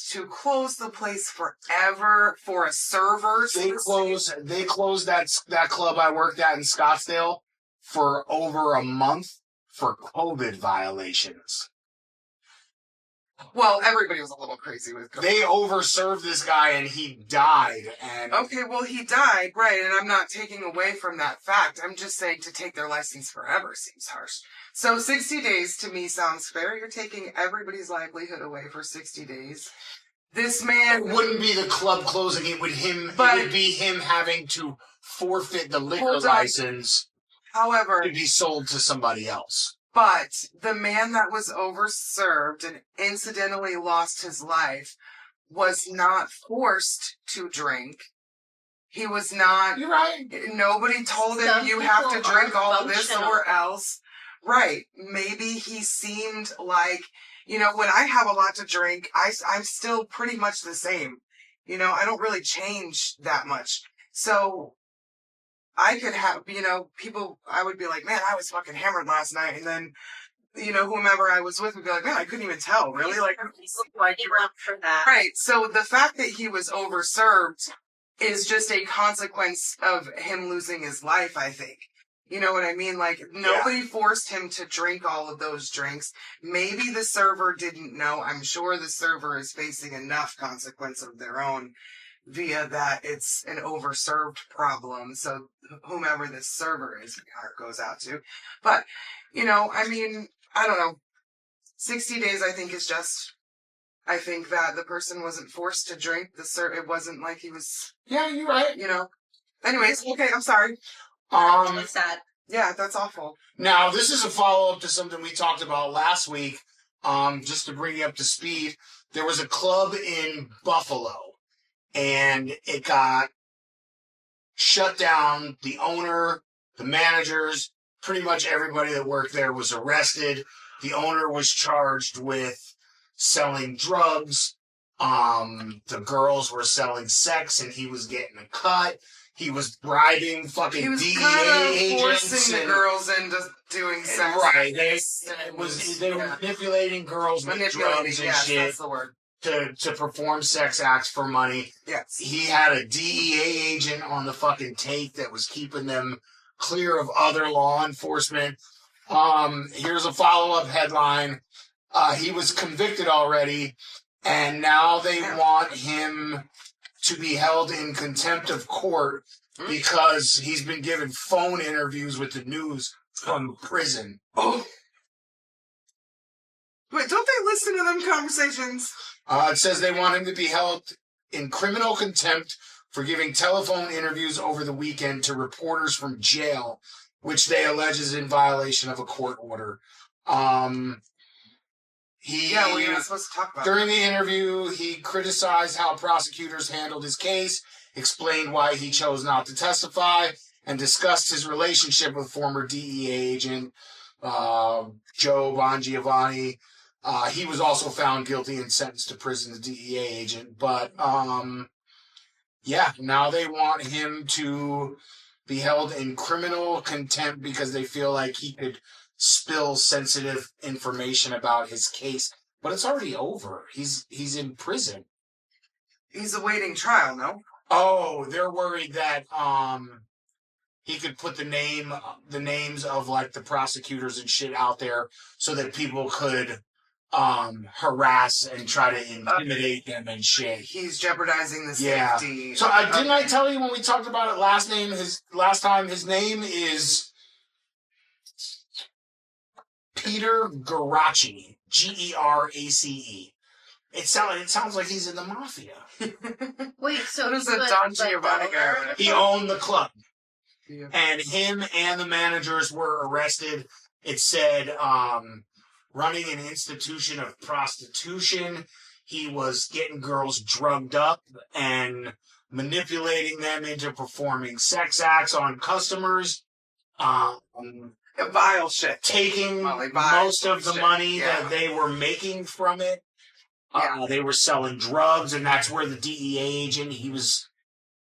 to close the place forever for a server... They closed that club I worked at in Scottsdale for over a month for COVID violations. Well, everybody was a little crazy with COVID. They overserved this guy and he died. And Okay, well, he died, right, and I'm not taking away from that fact. I'm just saying to take their license forever seems harsh. So 60 days to me sounds fair. You're taking everybody's livelihood away for 60 days. This man it wouldn't be the club closing. It would be him having to forfeit the liquor license. However, to be sold to somebody else. But the man that was overserved and incidentally lost his life was not forced to drink. He was not. You're right. Nobody told him Some you have to people drink are all of this functional. or else. Right. Maybe he seemed like, when I have a lot to drink, I'm still pretty much the same. I don't really change that much. So I could have, people, I would be like, man, I was fucking hammered last night. And then, whomever I was with would be like, man, I couldn't even tell, really? Like, why do you run for that? right. So the fact that he was overserved is just a consequence of him losing his life, I think. You know what I mean? Like, nobody forced him to drink all of those drinks. Maybe the server didn't know. I'm sure the server is facing enough consequence of their own via that it's an overserved problem. So whomever this server is, my heart goes out to. But, I don't know. 60 days, I think, is just... I think that the person wasn't forced to drink. It wasn't like he was... Yeah, you're right. Anyways, okay, I'm sorry. Really sad. Yeah, that's awful. Now, this is a follow-up to something we talked about last week. Just to bring you up to speed, there was a club in Buffalo, and it got shut down. The owner, the managers, pretty much everybody that worked there was arrested. The owner was charged with selling drugs. The girls were selling sex, and he was getting a cut. He was bribing fucking He was DEA kind of agents. forcing the girls into doing sex. Right. They were manipulating girls with drugs and yes, shit that's the word. to perform sex acts for money. Yes. He had a DEA agent on the fucking tape that was keeping them clear of other law enforcement. Here's a follow-up headline. He was convicted already, and now they want him to be held in contempt of court because he's been given phone interviews with the news from prison. Oh. Wait, don't they listen to them conversations? It says they want him to be held in criminal contempt for giving telephone interviews over the weekend to reporters from jail, which they allege is in violation of a court order. We're not supposed to talk about During the interview, he criticized how prosecutors handled his case, explained why he chose not to testify, and discussed his relationship with former DEA agent Joe Bongiovanni. He was also found guilty and sentenced to prison, the DEA agent. But, now they want him to be held in criminal contempt because they feel like he could spill sensitive information about his case. But it's already over. He's in prison. He's awaiting trial, no? Oh, they're worried that he could put the names of like the prosecutors and shit out there so that people could harass and try to intimidate them and shit. He's jeopardizing the safety. Yeah. So didn't I tell you when we talked about it last time? His name is Peter Gerace, Gerace. It sounds like he's in the mafia. Wait, so what is he a was Don the Giovanni owner? guy? He owned the club. Yeah. And him and the managers were arrested. It said running an institution of prostitution. He was getting girls drugged up and manipulating them into performing sex acts on customers. Vile shit. Taking vile most of the shit. money that they were making from it. They were selling drugs, and that's where the DEA agent, he was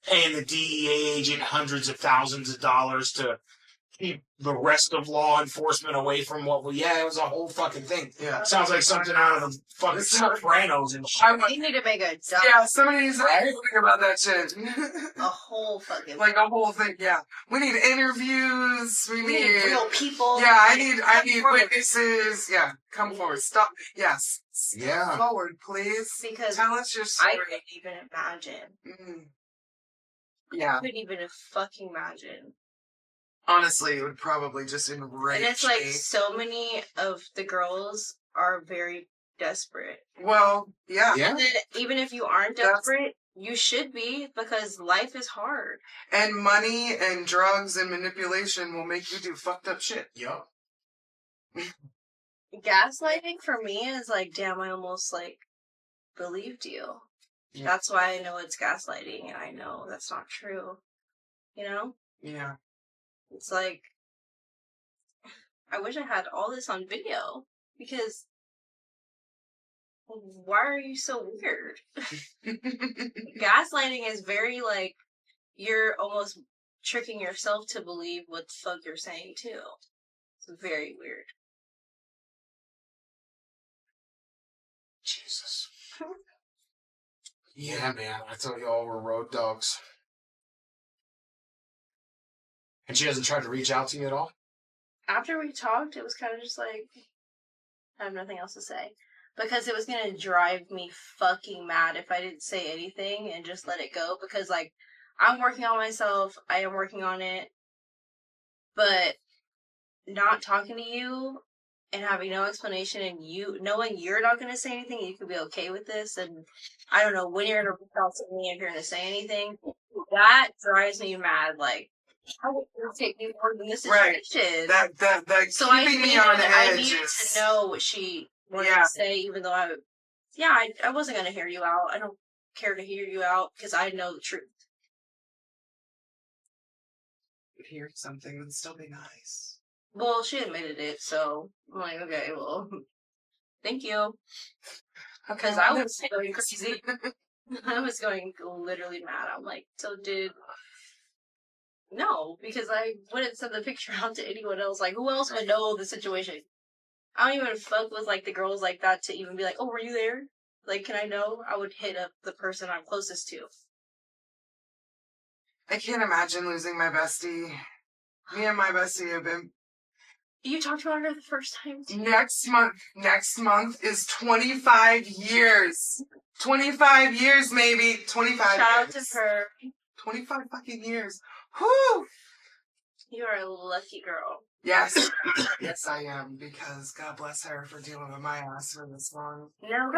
paying the DEA agent hundreds of thousands of dollars to keep the rest of law enforcement away from what we. Yeah, it was a whole fucking thing. Yeah. Sounds like something out of the fucking Sopranos and shit. You need to make a Yeah, somebody needs to think about that shit. a whole fucking Like a whole thing, yeah. We need interviews. We need real people. Yeah, I need witnesses. Yeah, come forward. Stop. Yes. Yeah. Step forward, please. Because Tell us your I story. couldn't even imagine. Mm. Yeah. I couldn't even fucking imagine. Honestly, it would probably just enrage And it's like me. so many of the girls are very desperate. Well, yeah. Yeah. And then even if you aren't desperate, you should be, because life is hard. And money and drugs and manipulation will make you do fucked up shit. Yup. Gaslighting for me is like, damn, I almost like believed you. Yeah. That's why I know it's gaslighting, and I know that's not true. You know? Yeah. It's like, I wish I had all this on video, because why are you so weird? Gaslighting is very like, you're almost tricking yourself to believe what the fuck you're saying too. It's very weird. Jesus. Yeah, man. I thought y'all were road dogs. And she hasn't tried to reach out to you at all? After we talked, it was kind of just like, I have nothing else to say. Because it was going to drive me fucking mad if I didn't say anything and just let it go. Because, like, I'm working on myself. I am working on it. But not talking to you and having no explanation, and you knowing you're not going to say anything, you could be okay with this. And I don't know when you're going to reach out to me, if you're going to say anything. That drives me mad. Like, how would you take me more than this situation? Right. That So I keeping me needed, on edge. I needed to know what she wanted to say, even though I wasn't going to hear you out. I don't care to hear you out, because I know the truth. Hear something and still be nice. Well, she admitted it, so I'm like, okay, well, thank you. Because I was going crazy. I was going literally mad. I'm like, no, because I wouldn't send the picture out to anyone else. Like, who else would know the situation? I don't even fuck with, like, the girls like that to even be like, oh, were you there? Like, can I know? I would hit up the person I'm closest to. I can't imagine losing my bestie. Me and my bestie have been... You talked about her the first time, too? Next month is 25 years. 25 years, maybe. 25 Shout out years. to her. 25 fucking years. Whew! You are a lucky girl. Yes. Yes, I am, because God bless her for dealing with my ass for this long. No,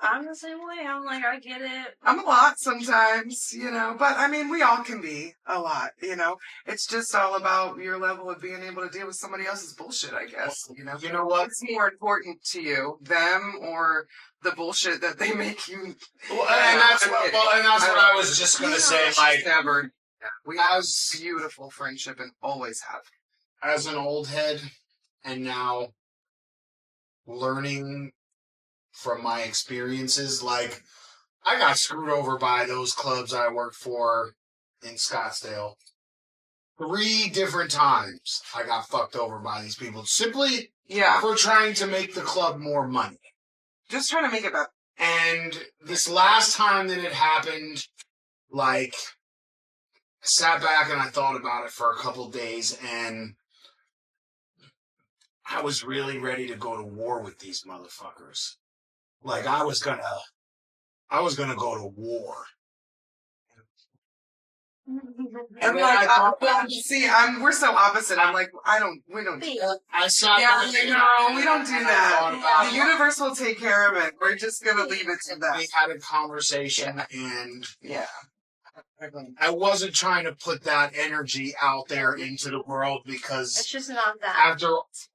I'm the same way. I'm like, I get it. I'm a lot sometimes, but I mean, we all can be a lot, It's just all about your level of being able to deal with somebody else's bullshit, I guess, You know what? What's more important to you, them or the bullshit that they make you? Well, and that's what I was just going to say. Like, never. Yeah, we have beautiful friendship and always have. As an old head, and now learning from my experiences, like, I got screwed over by those clubs I worked for in Scottsdale. 3 different times I got fucked over by these people simply for trying to make the club more money. Just trying to make it better. And this last time that it happened, like, I sat back and I thought about it for a couple days, and I was really ready to go to war with these motherfuckers. Like, I was gonna go to war. And like, we're so opposite. I'm like, we don't do that. We don't do that. The universe will take care of it. We're just gonna leave it to that. We had a conversation, and yeah. I wasn't trying to put that energy out there into the world, because it's just not that. After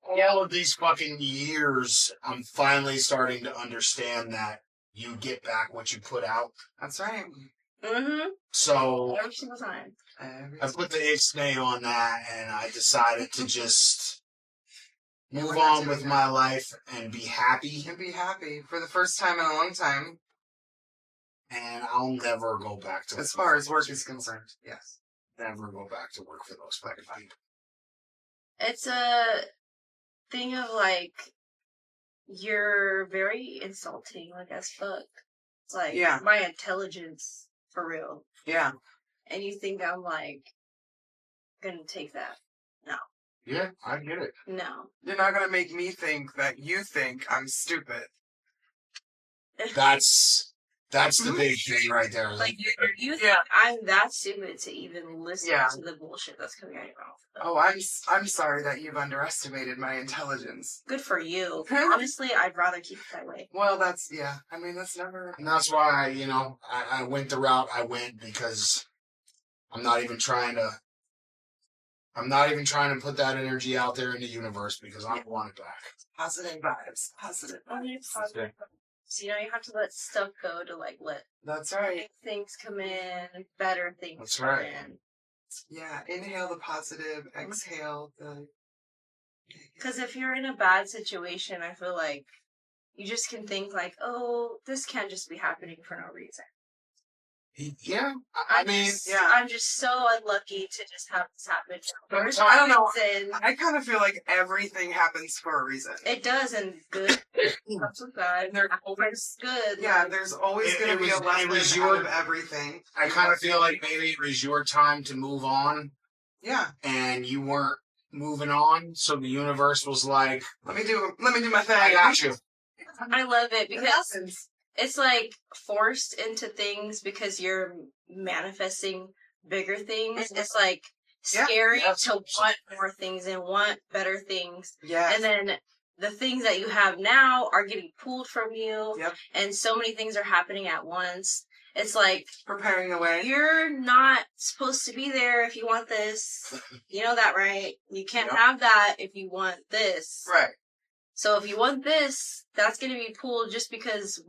all of these fucking years, I'm finally starting to understand that you get back what you put out. That's right. Mm-hmm. So every single time. I put the ixnay on that, and I decided to just move on with my life and be happy. And be happy for the first time in a long time. And I'll never go back to as far as work is concerned. Yes. Never go back to work for those fucking people. It's a thing of like, you're very insulting, like as fuck. It's like my intelligence for real. Yeah. And you think I'm like gonna take that? No. Yeah, I get it. No. You're not gonna make me think that you think I'm stupid. That's the big thing right there. Like you think I'm that stupid to even listen to the bullshit that's coming out of your mouth. Oh, I'm sorry that you've underestimated my intelligence. Good for you. Honestly, I'd rather keep it that way. Well, that's I mean, that's never. And that's why I went the route I went, because I'm not even trying to put that energy out there in the universe, because I don't want it back. Positive vibes. Positive. Positive. So, you have to let stuff go to like let. That's right. Things come in, better things. That's right. In. Yeah, inhale the positive, exhale the. Because if you're in a bad situation, I feel like you just can think like, oh, this can't just be happening for no reason. Yeah, I mean, I'm just so unlucky to just have this happen. I don't know. I kind of feel like everything happens for a reason. It does, and good. That's bad. There's always good. Yeah, there's always going to be a lesson out of everything. I kind of feel like maybe it was your time to move on. Yeah. And you weren't moving on, so the universe was like, let me do my thing. I got you. I love it because it's like forced into things because you're manifesting bigger things. It's like scary to want more things and want better things. Yeah. And then the things that you have now are getting pulled from you. Yep. And so many things are happening at once. It's like preparing the way. You're not supposed to be there if you want this. You know that, right? You can't have that if you want this. Right. So if you want this, that's going to be pulled just because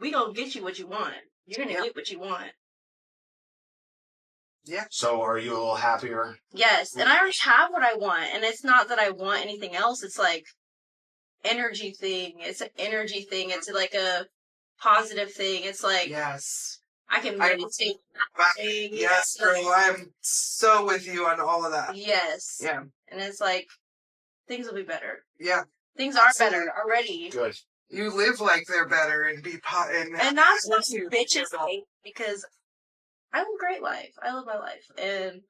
we gonna get you what you want. You're gonna get what you want. Yeah. So are you a little happier? Yes, and I already have what I want, and it's not that I want anything else. It's like energy thing. It's an energy thing. It's like a positive thing. It's like I can meditate. Yes, girl. I'm so with you on all of that. Yes. Yeah. And it's like things will be better. Yeah. Things are better already. Good. You live like they're better and be and that's what bitches hate, because I have a great life. I live my life, and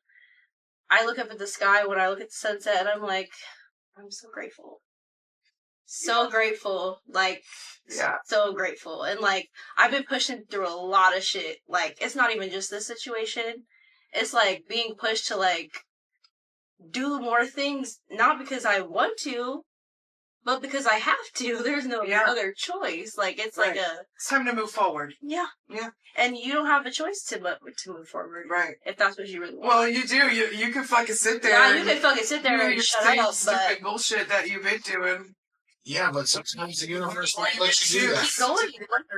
I look up at the sky when I look at the sunset, and I'm like, I'm so grateful, so grateful, like so grateful, and like I've been pushing through a lot of shit. Like it's not even just this situation; it's like being pushed to like do more things, not because I want to. But because I have to, there's no other choice. Like it's like it's time to move forward. Yeah. And you don't have a choice to move forward, right? If that's what you really want. Well, you do. You can fucking sit there. Yeah, you can fucking sit there and shut up. Stupid bullshit that you've been doing. Yeah, but sometimes the universe won't let you do that. Keep going.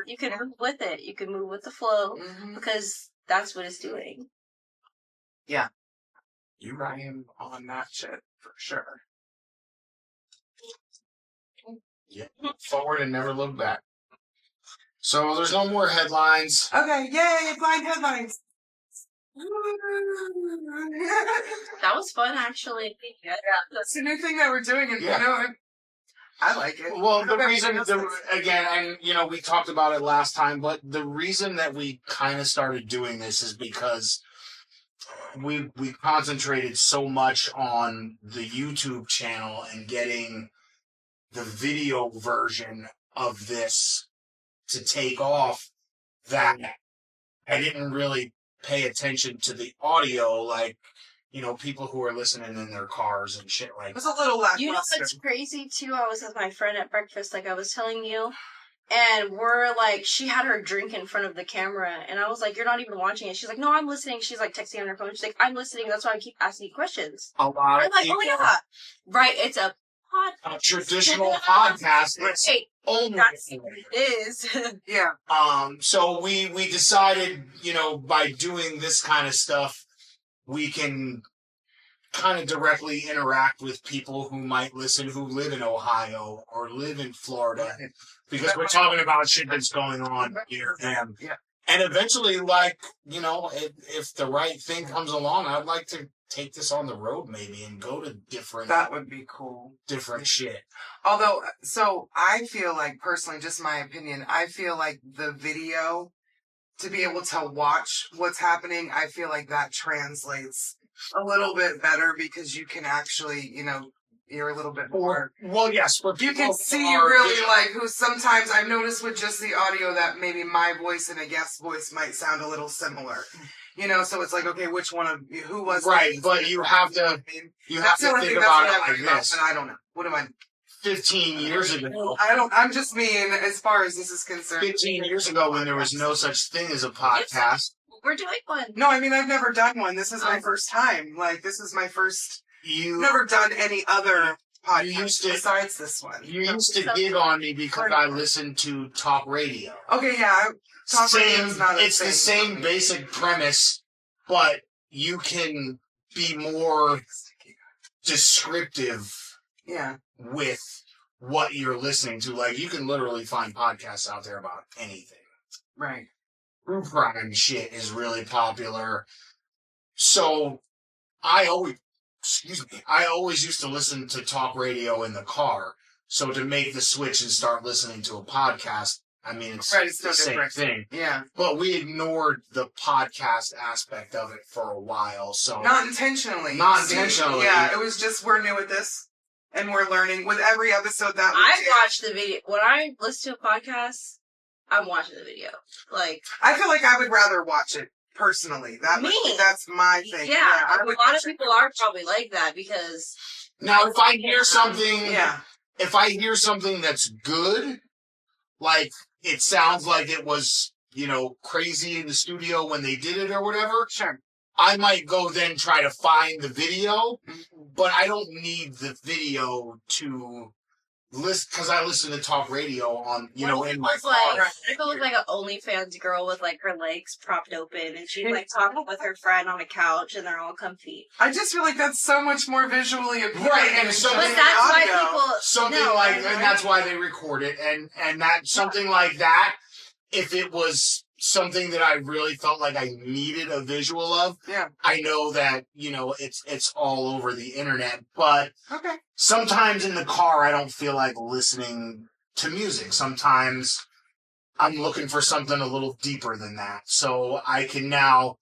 You can move with it. You can move with the flow because that's what it's doing. Yeah. You I am on that shit for sure. Yeah, forward and never look back. So there's no more headlines. Okay, yay, blind headlines. That was fun, actually. Yeah, that's a new thing that we're doing, and I like it. Well, the reason, again, and we talked about it last time, but the reason that we kind of started doing this is because we concentrated so much on the YouTube channel and getting the video version of this to take off that I didn't really pay attention to the audio, like, people who are listening in their cars and shit like that. It was a little lackluster. You know what's crazy, too? I was with my friend at breakfast, like I was telling you, and we're like, she had her drink in front of the camera, and I was like, you're not even watching it. She's like, no, I'm listening. She's like texting on her phone. She's like, I'm listening. That's why I keep asking you questions. A lot I'm like, oh yeah. Right, it's a a traditional podcast. Hey, that's what it is. Yeah. So we decided, by doing this kind of stuff, we can kind of directly interact with people who might listen, who live in Ohio or live in Florida, because we're talking about shit that's going on here. And And eventually, like, you know, if the right thing comes along, I'd like to take this on the road maybe and go to That would be cool. different shit. Although, so I feel like, personally, just my opinion, I feel like the video, to be able to watch what's happening, I feel like that translates a little bit better because you can actually, you know, you're a little bit more. Well, yes, but You can people see are- really like who sometimes I've noticed with just the audio that maybe my voice and a guest voice might sound a little similar. You know, so it's like, okay, which one of you, who was Right, this? but you have to- I mean, you have that's the to only think thing, about that's it what I like think about, this. but I don't know. What am I? 15 years ago. I'm just mean as far as this is concerned. 15 years ago when there was no such thing as a podcast. We're doing one. No, I mean, I've never done one. This is my first time. Like, this is my first. You Never done any other podcast You used to- besides this one. you used to dig on me because I listened to talk radio. Okay, yeah. Talk radio is not a It's the thing. same basic premise, but you can be more descriptive Yeah. with what you're listening to. Like, you can literally find podcasts out there about anything. Right. True crime shit is really popular. So I always used to listen to talk radio in the car. So to make the switch and start listening to a podcast, I mean, it's Right, it's the no same different. thing. Yeah. But we ignored the podcast aspect of it for a while. So Not intentionally. Not See, intentionally. Yeah, it was just we're new at this. And we're learning with every episode that we I do. watch the video. When I listen to a podcast, I'm watching the video. Like, I feel like I would rather watch it personally. That's my thing. yeah, I a would lot of watch it. people are probably like that because now if I hear something, Yeah. if I hear something that's good, like it sounds like it was, you know, crazy in the studio when they did it or whatever, Sure. I might go then try to find the video, Mhm. but I don't need the video to listen because I listen to talk radio on, you know, in my it's like car. if it was like an OnlyFans girl with like her legs propped open and she's like talking with her friend on a couch and they're all comfy. I just feel like that's so much more visually appealing. Right, and than so- But just that's the why audio. people Something no, like, I know. and that's why they record it, and that something like that. If it was something that I really felt like I needed a visual of, Yeah. I know that, you know, it's all over the internet. But Okay. sometimes in the car, I don't feel like listening to music. Sometimes I'm looking for something a little deeper than that, so I can now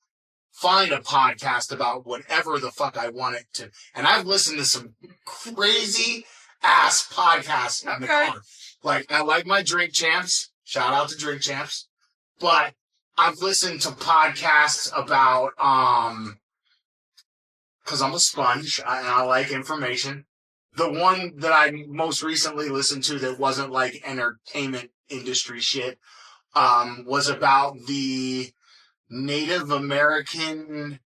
find a podcast about whatever the fuck I want it to. And I've listened to some crazy ass podcasts in the Okay. car. Like, I like my Drink Champs. Shout out to Drink Champs. But I've listened to podcasts about, cause I'm a sponge and I like information. The one that I most recently listened to that wasn't like entertainment industry shit, was about the Native American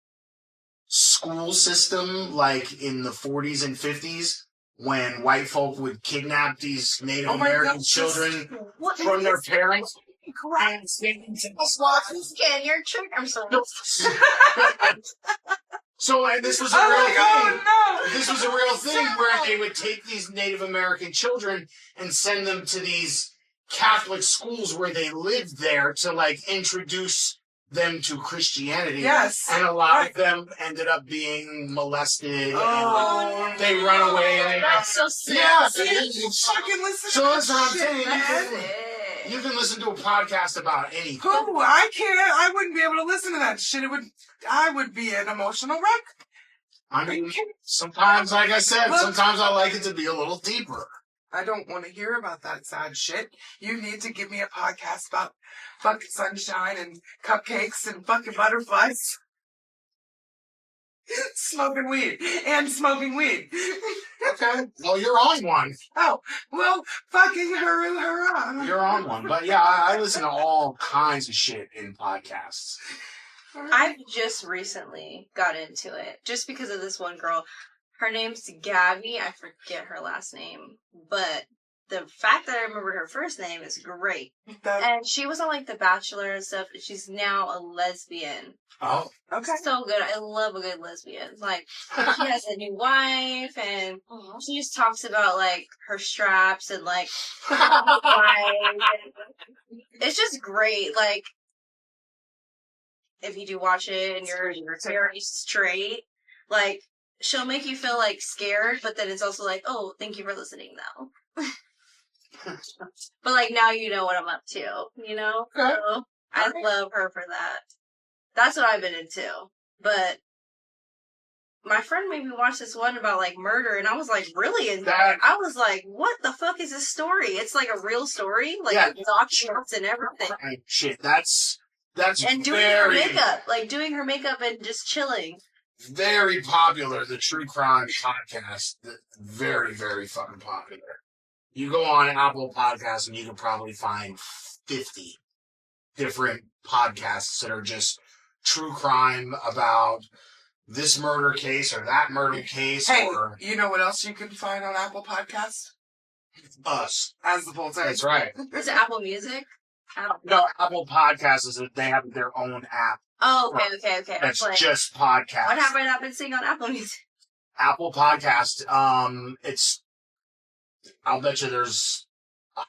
school system, like in the 40s and 50s, when white folk would kidnap these Native Oh my American God, children What from their parents. Correct. Scan your trick. I'm sorry. So and this was a Oh real my thing. God, no! This was a real thing where they would take these Native American children and send them to these Catholic schools where they lived there to like introduce them to Christianity. Yes. And a lot of them ended up being molested Oh, and they run away and they That's so sad. Yeah, fucking listen so to that's what I'm shit, saying. man. You can listen to a podcast about anything. Who? I can't. I wouldn't be able to listen to that shit. I would be an emotional wreck. I mean, sometimes, like I said, Look. sometimes I like it to be a little deeper. I don't want to hear about that sad shit. You need to give me a podcast about fucking sunshine and cupcakes and fucking butterflies. Smoking weed. And smoking weed. Okay. Well, you're on one. Oh, well, fucking hurrah, hurrah. You're on one. But yeah, I listen to all kinds of shit in podcasts. I've just recently got into it just because of this one girl. Her name's Gabby. I forget her last name, but the fact that I remembered her first name is great. And she was on like The Bachelor and stuff. And she's now a lesbian. Oh. Okay. So good. I love a good lesbian. Like she has a new wife, and she just talks about like her straps and like life. It's just great. Like if you do watch it and you're very straight, like, she'll make you feel, like, scared, but then it's also like, oh, thank you for listening, though. But, like, now you know what I'm up to, you know? Okay. So, I love her for that. That's what I've been into. But my friend made me watch this one about, like, murder, and I was, like, really into it. I was like, what the fuck is this story? It's, like, a real story? Like, documents and everything. Shit, that's and doing her makeup. Like, doing her makeup and just chilling. Very popular, the true crime podcast. Very, very fucking popular. You go on Apple Podcasts and you can probably find 50 different podcasts that are just true crime about this murder case or that murder case. Hey, or you know what else you can find on Apple Podcasts? Us. As the full time. That's right. Is it Apple Music? No, Apple Podcasts is that they have their own app. Oh, okay. That's just podcast. What have I not been seeing on Apple Music? Apple Podcast. I'll bet you there's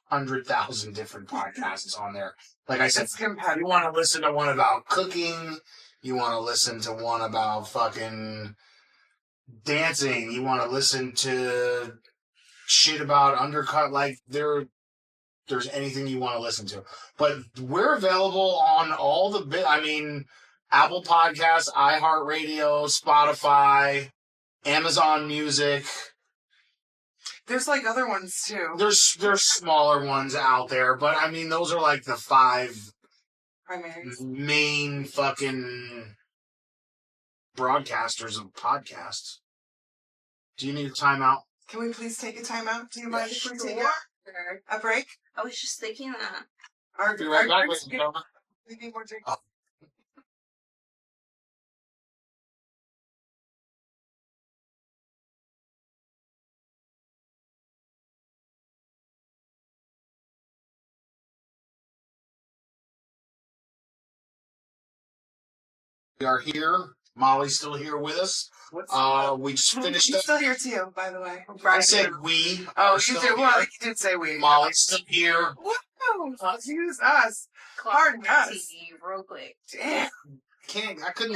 100,000 different podcasts on there. Like I said, you want to listen to one about cooking. You want to listen to one about fucking dancing. You want to listen to shit about undercut. Like there's anything you want to listen to. But we're available on all the Apple Podcasts, iHeartRadio, Spotify, Amazon Music. There's like other ones too. There's smaller ones out there, but those are like the 5 primaries. Main fucking broadcasters of podcasts. Do you need a timeout? Can we please take a timeout? Do you mind if we take Sure. a break? I was just thinking that. Our, Be right back, drinks ladies and gentlemen. we need more drinks. Oh. We are here. Molly's still here with us. We just finished She's up. still here too, by the way. I said we. Oh, you did. Well, you did say we. Molly's still here. Woo! Use us. Pardon us. TV real quick. Damn. I couldn't.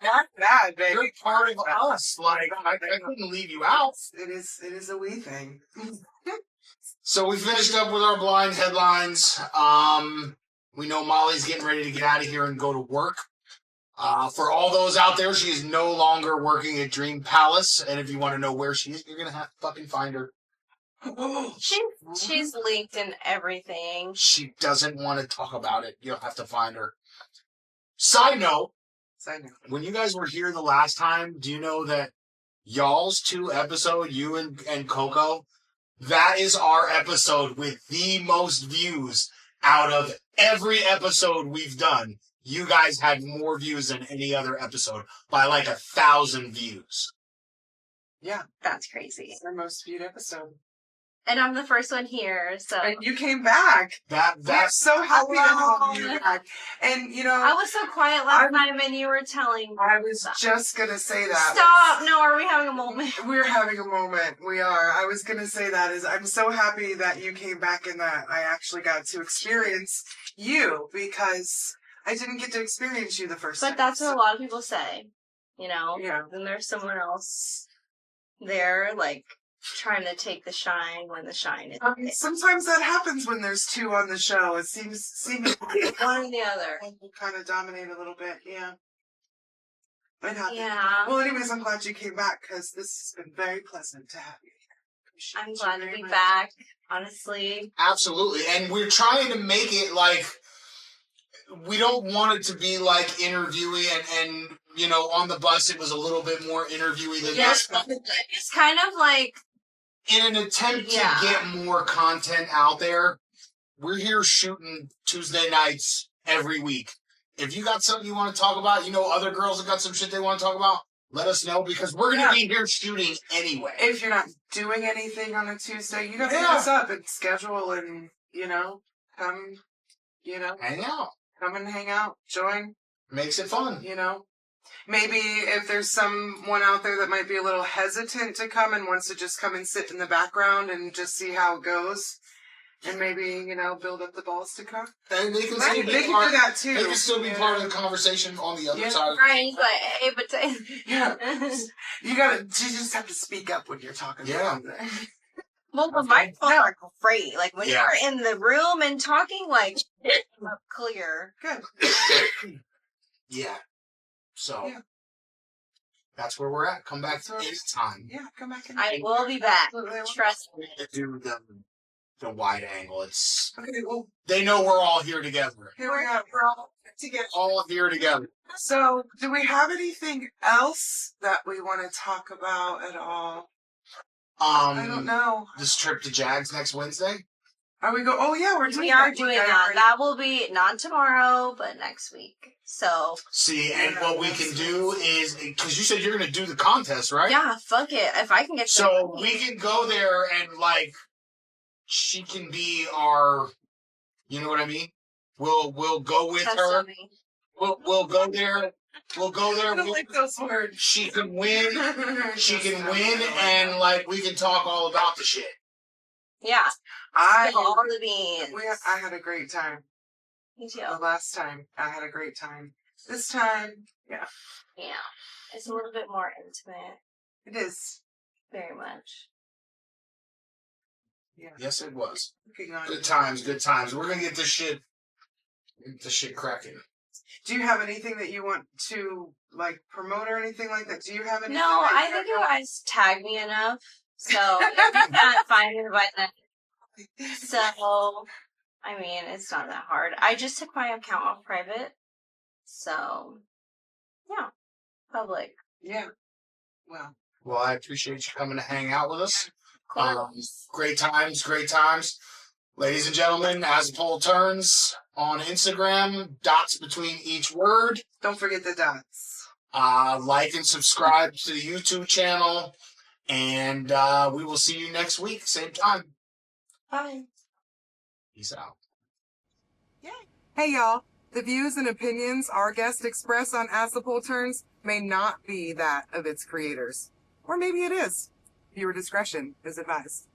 Not bad, baby. You're part of us. Like I couldn't leave you out. It is a we thing. So we finished up with our blind headlines. We know Molly's getting ready to get out of here and go to work. For all those out there, she is no longer working at Dream Palace. And if you want to know where she is, you're going to have to fucking find her. She's linked in everything. She doesn't want to talk about it. You'll have to find her. Side note, when you guys were here the last time, do you know that y'all's 2 episode, you and Coco, that is our episode with the most views out of every episode we've done. You guys had more views than any other episode by like 1,000 views. Yeah. That's crazy. It's our most viewed episode. And I'm the first one here, so. And you came back. We're so happy to have you back. And, I was so quiet last time and you were telling me. I was just going to say that. Stop! No, are we having a moment? We're having a moment. We are. I was going to say that is I'm so happy that you came back and that I actually got to experience you because I didn't get to experience you the first time. But that's what a lot of people say, Yeah. Then there's someone else there, like, trying to take the shine when the shine is sometimes that happens when there's 2 on the show. It seemingly one or the other. will kind of dominate a little bit. Yeah. It happens. Yeah. Well, anyways, I'm glad you came back because this has been very pleasant to have you here. I'm glad to be back, honestly. Absolutely. And we're trying to make it like, we don't want it to be like interviewee and on the bus it was a little bit more interviewee than this. It's kind of like, in an attempt to get more content out there, we're here shooting Tuesday nights every week. If you got something you want to talk about, other girls that got some shit they want to talk about, let us know because we're going to be here shooting anyway. If you're not doing anything on a Tuesday, you got to hit us up and schedule and, come, hang out. Come and hang out, join. Makes it fun. Maybe if there's someone out there that might be a little hesitant to come and wants to just come and sit in the background and just see how it goes, And maybe, build up the balls to cook. And they can Right, still be they can part, do that too. They can still be Yeah. part of the conversation on the other Yeah. side. Right, but hey, but Yeah. You just have to speak up when you're talking. Yeah. about it. well, the microphones are great. Like when Yeah. you're in the room and talking, like clear. Good. Yeah. So Yeah. that's where we're at. Come back That's where- anytime. Yeah, come back in. I will be back. Absolutely. Trust me. We do the wide angle. It's Okay, well, they know we're all here together. here we are. We're all together. All here together. So, do we have anything else that we want to talk about at all? I don't know. This trip to Jags next Wednesday. Are we go? Oh yeah, we're doing We are that. doing that. That will be not tomorrow, but next week. So See, and what we can do is because you said you're going to do the contest, right? yeah, fuck it. If I can get some So money. we can go there and like she can be our, you know what I mean? We'll go with Test her. on me. We'll go there. We'll go there. I don't like those words. She can win. She can win, and like we can talk all about the shit. Yeah, I spill all the beans. I had a great time. Me too. The last time I had a great time. This time, yeah, Yeah, it's a little bit more intimate. it is. Very much. Yeah. Yes, it was. Looking on. Good times, good times. We're gonna get this shit cracking. Do you have anything that you want to like promote or anything like that? Do you have anything? No, I think you guys tag me enough, so you can't find me by then. So, I mean, it's not that hard. I just took my account off private, so yeah, public. Yeah. Well, I appreciate you coming to hang out with us. Of course. Great times, great times. Ladies and gentlemen, as the poll turns on Instagram, dots between each word. don't forget the dots. Like and subscribe to the YouTube channel. And we will see you next week, same time. Bye. Peace out. Hey y'all. The views and opinions our guests express on As the Poll Turns may not be that of its creators. Or maybe it is. Viewer discretion is advised.